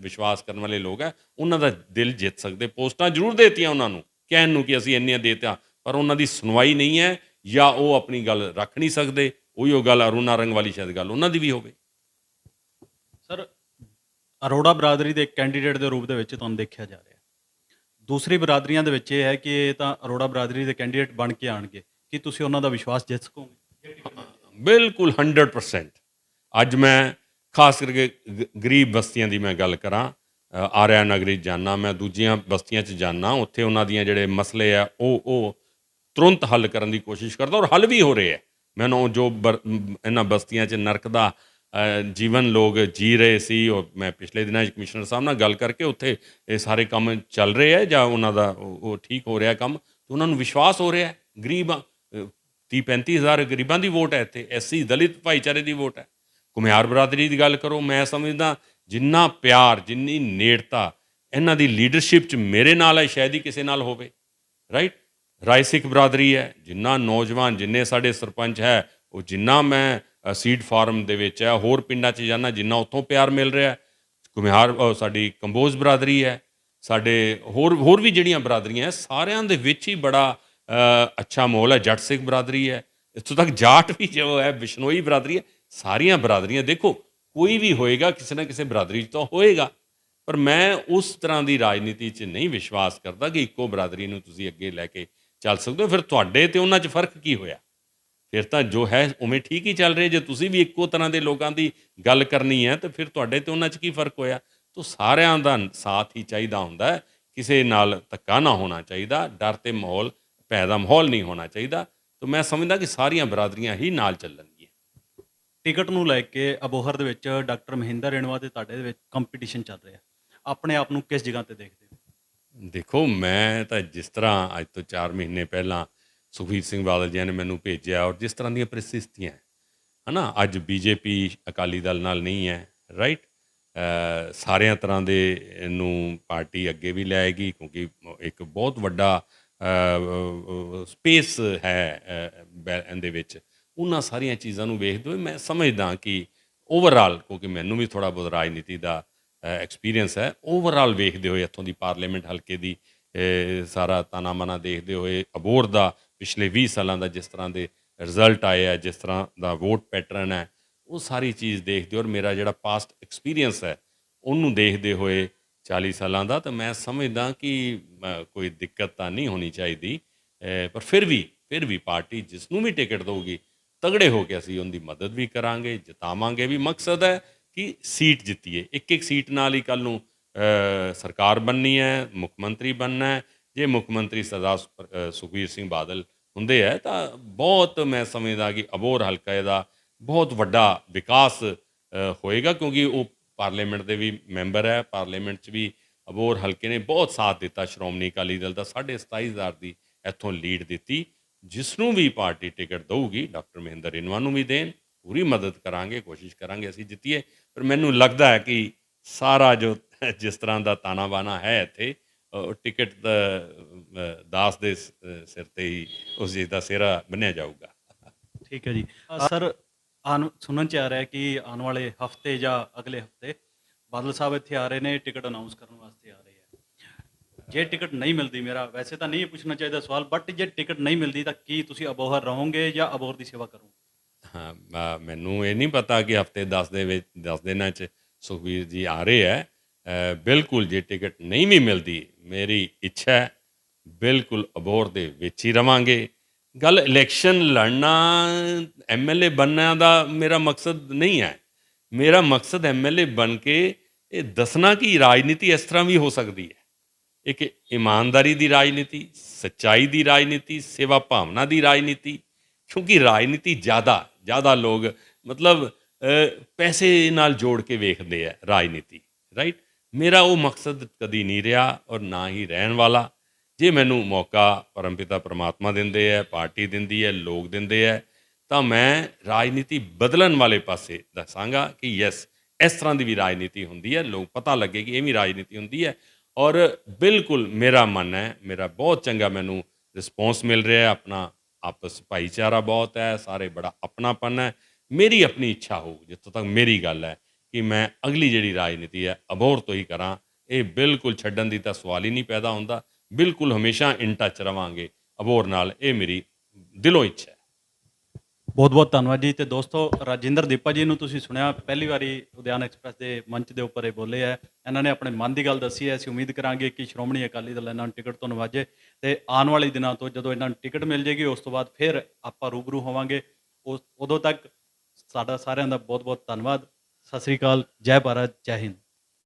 ਵਿਸ਼ਵਾਸ ਕਰਨ ਵਾਲੇ ਲੋਕ ਹੈ, ਉਹਨਾਂ ਦਾ ਦਿਲ ਜਿੱਤ ਸਕਦੇ। ਪੋਸਟਾਂ ਜ਼ਰੂਰ ਦੇਤੀਆਂ ਉਹਨਾਂ ਨੂੰ ਕਹਿਣ ਨੂੰ ਕਿ ਅਸੀਂ ਇੰਨੀਆਂ ਦੇਤੀਆਂ, ਪਰ ਉਹਨਾਂ ਦੀ ਸੁਣਵਾਈ ਨਹੀਂ ਹੈ, ਜਾਂ ਉਹ ਆਪਣੀ ਗੱਲ ਰੱਖ ਨਹੀਂ ਸਕਦੇ। ਉਹੀ ਗੱਲ ਅਰੁਣਾ ਰੰਗ ਵਾਲੀ ਸ਼ਾਇਦ ਗੱਲ ਉਹਨਾਂ ਦੀ ਵੀ ਹੋਵੇ। ਸਰ, ਅਰੋੜਾ ਬਰਾਦਰੀ ਦੇ ਕੈਂਡੀਡੇਟ ਦੇ ਰੂਪ ਦੇ ਵਿੱਚ ਤੁਹਾਨੂੰ ਦੇਖਿਆ ਜਾ ਰਿਹਾ। ਦੂਸਰੀ ਬਰਾਦਰੀਆਂ ਦੇ ਵਿੱਚ ਇਹ ਹੈ ਕਿ ਇਹ ਤਾਂ ਅਰੋੜਾ ਬਰਾਦਰੀ ਦੇ ਕੈਂਡੀਡੇਟ ਬਣ ਕੇ ਆਣਗੇ, ਕੀ ਤੁਸੀਂ ਉਹਨਾਂ ਦਾ ਵਿਸ਼ਵਾਸ ਜਿੱਤ ਸਕੋਗੇ? ਬਿਲਕੁਲ 100%। ਅੱਜ ਮੈਂ ਖਾਸ ਕਰਕੇ ਗਰੀਬ ਬਸਤੀਆਂ ਦੀ ਮੈਂ ਗੱਲ ਕਰਾਂ, ਆਰਿਆ ਨਗਰੀ ਜਾਨਾ, ਮੈਂ ਦੂਜੀਆਂ ਬਸਤੀਆਂ 'ਚ ਜਾਨਾ, ਉੱਥੇ ਉਹਨਾਂ ਦੀਆਂ ਜਿਹੜੇ ਮਸਲੇ ਆ ਉਹ ਤੁਰੰਤ ਹੱਲ ਕਰਨ ਦੀ ਕੋਸ਼ਿਸ਼ ਕਰਦਾ, ਔਰ ਹੱਲ ਵੀ ਹੋ ਰਹੇ ਹੈ। ਮੈਨੂੰ ਜੋ ਇਹਨਾਂ ਬਸਤੀਆਂ 'ਚ ਨਰਕ ਦਾ ਜੀਵਨ ਲੋਕ ਜੀ ਰਹੇ ਸੀ, ਔਰ ਮੈਂ ਪਿਛਲੇ ਦਿਨਾਂ 'ਚ ਕਮਿਸ਼ਨਰ ਸਾਹਿਬ ਨਾਲ ਗੱਲ ਕਰਕੇ ਉੱਥੇ ਇਹ ਸਾਰੇ ਕੰਮ ਚੱਲ ਰਹੇ ਹੈ, ਜਾਂ ਉਹਨਾਂ ਦਾ ਉਹ ਠੀਕ ਹੋ ਰਿਹਾ ਕੰਮ, ਤੇ ਉਹਨਾਂ ਨੂੰ ਵਿਸ਼ਵਾਸ ਹੋ ਰਿਹਾ। ਗਰੀਬ 30-35 ਹਜ਼ਾਰ ਗਰੀਬਾਂ ਦੀ ਵੋਟ ਹੈ ਇੱਥੇ, ਐਸਸੀ ਦਲਿਤ ਭਾਈਚਾਰੇ ਦੀ ਵੋਟ ਹੈ। ਘੁਮਿਆਰ ਬਰਾਦਰੀ ਦੀ ਗੱਲ ਕਰੋ, ਮੈਂ ਸਮਝਦਾ ਜਿੰਨਾ ਪਿਆਰ, ਜਿੰਨੀ ਨੇੜਤਾ ਇਹਨਾਂ ਦੀ ਲੀਡਰਸ਼ਿਪ 'ਚ ਮੇਰੇ ਨਾਲ ਹੈ, ਸ਼ਾਇਦ ਹੀ ਕਿਸੇ ਨਾਲ ਹੋਵੇ। ਰਾਈਟ, ਰਾਏ ਸਿੱਖ ਬਰਾਦਰੀ ਹੈ, ਜਿੰਨਾ ਨੌਜਵਾਨ, ਜਿੰਨੇ ਸਾਡੇ ਸਰਪੰਚ ਹੈ, ਉਹ ਜਿੰਨਾ ਮੈਂ ਸੀਡ ਫਾਰਮ ਦੇ ਵਿੱਚ ਹੈ, ਹੋਰ ਪਿੰਡਾਂ 'ਚ ਜਾਂਦਾ, ਜਿੰਨਾ ਉੱਥੋਂ ਪਿਆਰ ਮਿਲ ਰਿਹਾ। ਘੁਮਿਆਰ ਸਾਡੀ ਕੰਬੋਜ ਬਰਾਦਰੀ ਹੈ, ਸਾਡੇ ਹੋਰ ਵੀ ਜਿਹੜੀਆਂ ਬਰਾਦਰੀਆਂ ਹੈ, ਸਾਰਿਆਂ ਦੇ ਵਿੱਚ ਹੀ ਬੜਾ ਅੱਛਾ ਮਾਹੌਲ ਹੈ। ਜੱਟ ਸਿੱਖ ਬਰਾਦਰੀ ਹੈ, ਇੱਥੋਂ ਤੱਕ ਜਾਟ ਵੀ ਜੋ ਹੈ, ਬਿਸ਼ਨੋਈ ਬਰਾਦਰੀ ਹੈ, ਸਾਰੀਆਂ ਬਰਾਦਰੀਆਂ। ਦੇਖੋ, ਕੋਈ ਵੀ ਹੋਏਗਾ, ਕਿਸੇ ਨਾ ਕਿਸੇ ਬਰਾਦਰੀ 'ਚ ਤਾਂ ਹੋਏਗਾ, ਪਰ ਮੈਂ ਉਸ ਤਰ੍ਹਾਂ ਦੀ ਰਾਜਨੀਤੀ 'ਚ ਨਹੀਂ ਵਿਸ਼ਵਾਸ ਕਰਦਾ ਕਿ ਇੱਕੋ ਬਰਾਦਰੀ ਨੂੰ ਤੁਸੀਂ ਅੱਗੇ ਲੈ ਕੇ ਚੱਲ ਸਕਦੇ ਹੋ। ਫਿਰ ਤੁਹਾਡੇ ਤੇ ਉਹਨਾਂ 'ਚ ਫਰਕ ਕੀ ਹੋਇਆ? ਫਿਰ ਤਾਂ ਜੋ ਹੈ ਉਵੇਂ ਠੀਕ ਹੀ ਚੱਲ ਰਿਹਾ। ਜੇ ਤੁਸੀਂ ਵੀ ਇੱਕੋ ਤਰ੍ਹਾਂ ਦੇ ਲੋਕਾਂ ਦੀ ਗੱਲ ਕਰਨੀ ਹੈ, ਤਾਂ ਫਿਰ ਤੁਹਾਡੇ ਤੇ ਉਹਨਾਂ 'ਚ ਕੀ ਫਰਕ ਹੋਇਆ? ਤਾਂ ਸਾਰਿਆਂ ਦਾ ਸਾਥ ਹੀ ਚਾਹੀਦਾ ਹੁੰਦਾ ਹੈ, ਕਿਸੇ ਨਾਲ ਧੱਕਾ ਨਾ ਹੋਣਾ ਚਾਹੀਦਾ, ਡਰ ਤੇ ਮਾਹੌਲ, ਭੈ ਦਾ ਮਾਹੌਲ ਨਹੀਂ ਹੋਣਾ ਚਾਹੀਦਾ। ਤਾਂ ਮੈਂ ਸਮਝਦਾ ਕਿ ਸਾਰੀਆਂ ਬਰਾਦਰੀਆਂ ਹੀ ਨਾਲ ਚੱਲਣਗੀਆਂ। ਟਿਕਟ ਨੂੰ ਲੈ ਕੇ ਅਬੋਹਰ ਦੇ ਵਿੱਚ ਡਾਕਟਰ ਮਹਿੰਦਰ ਰੇਣੂਆ ਤੇ ਤੁਹਾਡੇ ਦੇ ਵਿੱਚ ਕੰਪੀਟੀਸ਼ਨ ਚੱਲ ਰਿਹਾ, ਆਪਣੇ ਆਪ ਨੂੰ ਕਿਸ ਜਗ੍ਹਾ ਤੇ ਦੇਖਦੇ ਹੋ? ਦੇਖੋ, ਮੈਂ ਤਾਂ ਜਿਸ ਤਰ੍ਹਾਂ ਅੱਜ ਤੋਂ 4 ਮਹੀਨੇ ਪਹਿਲਾਂ ਸੁਖਬੀਰ ਸਿੰਘ ਬਾਦਲ ਜੀ ਨੇ ਮੈਨੂੰ ਭੇਜਿਆ, ਔਰ ਜਿਸ ਤਰ੍ਹਾਂ ਦੀਆਂ ਪਰਿਸਥਿਤੀਆਂ ਹੈ ਨਾ, ਅੱਜ ਬੀਜੇਪੀ ਅਕਾਲੀ ਦਲ ਨਾਲ ਨਹੀਂ ਹੈ। ਰਾਈਟ, ਸਾਰਿਆਂ ਤਰ੍ਹਾਂ ਦੇ ਨੂੰ ਪਾਰਟੀ ਅੱਗੇ ਵੀ ਲਿਆਏਗੀ, ਕਿਉਂਕਿ ਇੱਕ ਬਹੁਤ ਵੱਡਾ ਸਪੇਸ ਹੈ ਇਹਦੇ ਵਿੱਚ। ਉਹਨਾਂ ਸਾਰੀਆਂ ਚੀਜ਼ਾਂ ਨੂੰ ਵੇਖਦੇ ਹੋਏ ਮੈਂ ਸਮਝਦਾ ਕਿ ਓਵਰਆਲ, ਕਿਉਂਕਿ ਮੈਨੂੰ ਵੀ ਥੋੜ੍ਹਾ ਬਹੁਤ ਰਾਜਨੀਤੀ ਦਾ ਐਕਸਪੀਰੀਅੰਸ ਹੈ, ਓਵਰਆਲ ਵੇਖਦੇ ਹੋਏ ਇੱਥੋਂ ਦੀ ਪਾਰਲੀਮੈਂਟ ਹਲਕੇ ਦੀ ਸਾਰਾ ਤਾਣਾ ਮਾਣਾ ਦੇਖਦੇ ਹੋਏ, ਅਬੋਹਰ ਦਾ ਪਿਛਲੇ 20 ਸਾਲਾਂ ਦਾ ਜਿਸ ਤਰ੍ਹਾਂ ਦੇ ਰਿਜ਼ਲਟ ਆਏ ਹੈ, ਜਿਸ ਤਰ੍ਹਾਂ ਦਾ ਵੋਟ ਪੈਟਰਨ ਹੈ, ਉਹ ਸਾਰੀ ਚੀਜ਼ ਦੇਖਦੇ, ਔਰ ਮੇਰਾ ਜਿਹੜਾ ਪਾਸਟ ਐਕਸਪੀਰੀਅੰਸ ਹੈ ਉਹਨੂੰ ਦੇਖਦੇ ਹੋਏ 40 ਸਾਲਾਂ ਦਾ, ਤਾਂ ਮੈਂ ਸਮਝਦਾ ਕਿ ਕੋਈ ਦਿੱਕਤ ਤਾਂ ਨਹੀਂ ਹੋਣੀ ਚਾਹੀਦੀ। ਪਰ ਫਿਰ ਵੀ ਪਾਰਟੀ ਜਿਸ ਨੂੰ ਵੀ ਟਿਕਟ ਦੇਊਗੀ, ਤਗੜੇ ਹੋ ਕੇ ਅਸੀਂ ਉਹਦੀ ਮਦਦ ਵੀ ਕਰਾਂਗੇ, ਜਿਤਾਵਾਂਗੇ ਵੀ। ਮਕਸਦ ਹੈ ਕਿ ਸੀਟ ਜਿੱਤੀਏ। ਇੱਕ ਸੀਟ ਨਾਲ ਹੀ ਕੱਲ੍ਹ ਨੂੰ ਸਰਕਾਰ ਬਣਨੀ ਹੈ, ਮੁੱਖ ਮੰਤਰੀ ਬਣਨਾ ਹੈ। ਜੇ ਮੁੱਖ ਮੰਤਰੀ ਸਰਦਾਰ ਸੁਖਬੀਰ ਸਿੰਘ ਬਾਦਲ ਹੁੰਦੇ ਹੈ, ਤਾਂ ਬਹੁਤ ਮੈਂ ਸਮਝਦਾ ਕਿ ਅਬੋਹਰ ਹਲਕੇ ਦਾ ਬਹੁਤ ਵੱਡਾ ਵਿਕਾਸ ਹੋਏਗਾ, ਕਿਉਂਕਿ ਉਹ ਪਾਰਲੀਮੈਂਟ ਦੇ ਵੀ ਮੈਂਬਰ ਹੈ। ਪਾਰਲੀਮੈਂਟ 'ਚ ਵੀ ਅਬੋਹਰ ਹਲਕੇ ਨੇ ਬਹੁਤ ਸਾਥ ਦਿੱਤਾ ਸ਼੍ਰੋਮਣੀ ਅਕਾਲੀ ਦਲ ਦਾ, 27,500 ਦੀ ਇੱਥੋਂ ਲੀਡ ਦਿੱਤੀ। ਜਿਸ ਨੂੰ ਵੀ ਪਾਰਟੀ ਟਿਕਟ ਦਊਗੀ, ਡਾਕਟਰ ਮਹਿੰਦਰ ਰੇਣੂਆ ਨੂੰ ਵੀ ਦੇਣ, ਪੂਰੀ ਮਦਦ ਕਰਾਂਗੇ, ਕੋਸ਼ਿਸ਼ ਕਰਾਂਗੇ ਅਸੀਂ ਜਿੱਤੀਏ। ਪਰ ਮੈਨੂੰ ਲੱਗਦਾ ਹੈ ਕਿ ਸਾਰਾ ਜੋ ਜਿਸ ਤਰ੍ਹਾਂ ਦਾ ਤਾਣਾ ਬਾਣਾ ਹੈ ਇੱਥੇ, ਟਿਕਟ ਦਾਸ ਦੇ ਸਿਰ ਤੇ ਹੀ ਉਸ ਚੀਜ਼ ਦਾ ਸਿਹਰਾ ਬੰਨ੍ਹਿਆ ਜਾਊਗਾ। ਠੀਕ ਹੈ ਜੀ। ਸਰ, ਸੁਣਨ 'ਚ ਆ ਰਿਹਾ ਕਿ ਆਉਣ ਵਾਲੇ ਹਫਤੇ ਜਾਂ ਅਗਲੇ ਹਫਤੇ ਬਾਦਲ ਸਾਹਿਬ ਇੱਥੇ ਆ ਰਹੇ ਨੇ, ਟਿਕਟ ਅਨਾਉਂਸ ਕਰਨ ਵਾਸਤੇ ਆ ਰਹੇ ਹੈ। ਜੇ ਟਿਕਟ ਨਹੀਂ ਮਿਲਦੀ, ਮੇਰਾ ਵੈਸੇ ਤਾਂ ਨਹੀਂ ਪੁੱਛਣਾ ਚਾਹੀਦਾ ਸਵਾਲ, ਬਟ ਜੇ ਟਿਕਟ ਨਹੀਂ ਮਿਲਦੀ ਤਾਂ ਕੀ ਤੁਸੀਂ ਅਬੋਹਰ ਰਹੋਗੇ ਜਾਂ ਅਬੋਹਰ ਦੀ ਸੇਵਾ ਕਰੋਗੇ? ਹਾਂ, ਮੈਨੂੰ ਇਹ ਨਹੀਂ ਪਤਾ ਕਿ ਹਫਤੇ 10 ਦਿਨਾਂ 'ਚ ਸੁਖਬੀਰ ਜੀ ਆ ਰਹੇ ਹੈ। ਬਿਲਕੁਲ, ਜੇ ਟਿਕਟ ਨਹੀਂ ਵੀ ਮਿਲਦੀ, ਮੇਰੀ ਇੱਛਾ ਹੈ ਬਿਲਕੁਲ ਅਬੋਹਰ ਦੇ ਵਿੱਚ ਹੀ ਰਵਾਂਗੇ। ਗੱਲ ਇਲੈਕਸ਼ਨ ਲੜਨਾ, MLA ਬਣਨਾ ਦਾ ਮੇਰਾ ਮਕਸਦ ਨਹੀਂ ਹੈ। ਮੇਰਾ ਮਕਸਦ MLA ਬਣ ਕੇ ਇਹ ਦੱਸਣਾ ਕਿ ਰਾਜਨੀਤੀ ਇਸ ਤਰ੍ਹਾਂ ਵੀ ਹੋ ਸਕਦੀ ਹੈ। ਇੱਕ ਇਮਾਨਦਾਰੀ ਦੀ ਰਾਜਨੀਤੀ, ਸੱਚਾਈ ਦੀ ਰਾਜਨੀਤੀ, ਸੇਵਾ ਭਾਵਨਾ ਦੀ ਰਾਜਨੀਤੀ। ਕਿਉਂਕਿ ਰਾਜਨੀਤੀ ਜ਼ਿਆਦਾ ਲੋਕ ਮਤਲਬ ਪੈਸੇ ਨਾਲ ਜੋੜ ਕੇ ਵੇਖਦੇ ਹੈ ਰਾਜਨੀਤੀ। ਰਾਈਟ, ਮੇਰਾ ਉਹ ਮਕਸਦ ਕਦੀ ਨਹੀਂ ਰਿਹਾ, ਔਰ ਨਾ ਹੀ ਰਹਿਣ ਵਾਲਾ। ਜੇ ਮੈਨੂੰ ਮੌਕਾ ਪਰਮਪਿਤਾ ਪਰਮਾਤਮਾ ਦਿੰਦੇ ਹੈ, ਪਾਰਟੀ ਦਿੰਦੀ ਹੈ, ਲੋਕ ਦਿੰਦੇ ਹੈ, ਤਾਂ ਮੈਂ ਰਾਜਨੀਤੀ ਬਦਲਣ ਵਾਲੇ ਪਾਸੇ ਦੱਸਾਂਗਾ ਕਿ ਯੈਸ, ਇਸ ਤਰ੍ਹਾਂ ਦੀ ਵੀ ਰਾਜਨੀਤੀ ਹੁੰਦੀ ਹੈ, ਲੋਕ ਪਤਾ ਲੱਗੇ ਕਿ ਇਹ ਵੀ ਰਾਜਨੀਤੀ ਹੁੰਦੀ ਹੈ। ਔਰ ਬਿਲਕੁਲ ਮੇਰਾ ਮਨ ਹੈ, ਮੇਰਾ ਬਹੁਤ ਚੰਗਾ ਮੈਨੂੰ ਰਿਸਪੌਂਸ ਮਿਲ ਰਿਹਾ ਹੈ, ਆਪਣਾ ਆਪਸ ਭਾਈਚਾਰਾ ਬਹੁਤ ਹੈ, ਸਾਰੇ ਬੜਾ ਆਪਣਾਪਨ ਹੈ। ਮੇਰੀ ਆਪਣੀ ਇੱਛਾ ਹੋਊ, ਜਿੱਥੋਂ ਤੱਕ ਮੇਰੀ ਗੱਲ ਹੈ, ਕਿ ਮੈਂ ਅਗਲੀ ਜਿਹੜੀ ਰਾਜਨੀਤੀ ਹੈ ਅਬੋਹਰ ਤੋਂ ਹੀ ਕਰਾਂ। ਇਹ ਬਿਲਕੁਲ ਛੱਡਣ ਦੀ ਤਾਂ ਸਵਾਲ ਹੀ ਨਹੀਂ ਪੈਦਾ ਹੁੰਦਾ। ਬਿਲਕੁਲ ਹਮੇਸ਼ਾ ਇਨ ਟੱਚ ਰਵਾਂਗੇ ਅਬੋਹਰ ਨਾਲ, ਇਹ ਮੇਰੀ ਦਿਲੋਂ ਇੱਛਾ ਹੈ। ਬਹੁਤ ਬਹੁਤ ਧੰਨਵਾਦ ਜੀ। ਤੇ ਦੋਸਤੋ, ਰਾਜਿੰਦਰ ਦੀਪਾ ਜੀ ਨੂੰ ਤੁਸੀਂ ਸੁਣਿਆ, ਪਹਿਲੀ ਵਾਰੀ ਉਦਿਆਨ ਐਕਸਪ੍ਰੈਸ ਦੇ ਮੰਚ ਦੇ ਉੱਪਰ ਇਹ ਬੋਲੇ ਹੈ। ਇਹਨਾਂ ਨੇ ਆਪਣੇ ਮਨ ਦੀ ਗੱਲ ਦੱਸੀ ਹੈ। ਅਸੀਂ ਉਮੀਦ ਕਰਾਂਗੇ ਕਿ ਸ਼੍ਰੋਮਣੀ ਅਕਾਲੀ ਦਲ ਇਹਨਾਂ ਨੂੰ ਟਿਕਟ ਤੋਂ ਨਵਾਜੇ, ਤੇ ਆਉਣ ਵਾਲੇ ਦਿਨਾਂ ਤੋਂ ਜਦੋਂ ਇਹਨਾਂ ਨੂੰ ਟਿਕਟ ਮਿਲ ਜੇਗੀ, ਉਸ ਤੋਂ ਬਾਅਦ ਫਿਰ ਆਪਾਂ ਰੂਬਰੂ ਹੋਵਾਂਗੇ। ਉਦੋਂ ਤੱਕ ਸਾਡਾ ਸਾਰਿਆਂ ਦਾ ਬਹੁਤ ਬਹੁਤ ਧੰਨਵਾਦ। ਸਤਿ ਸ੍ਰੀ ਅਕਾਲ। ਜੈ ਭਾਰਤ, ਜੈ ਹਿੰਦ।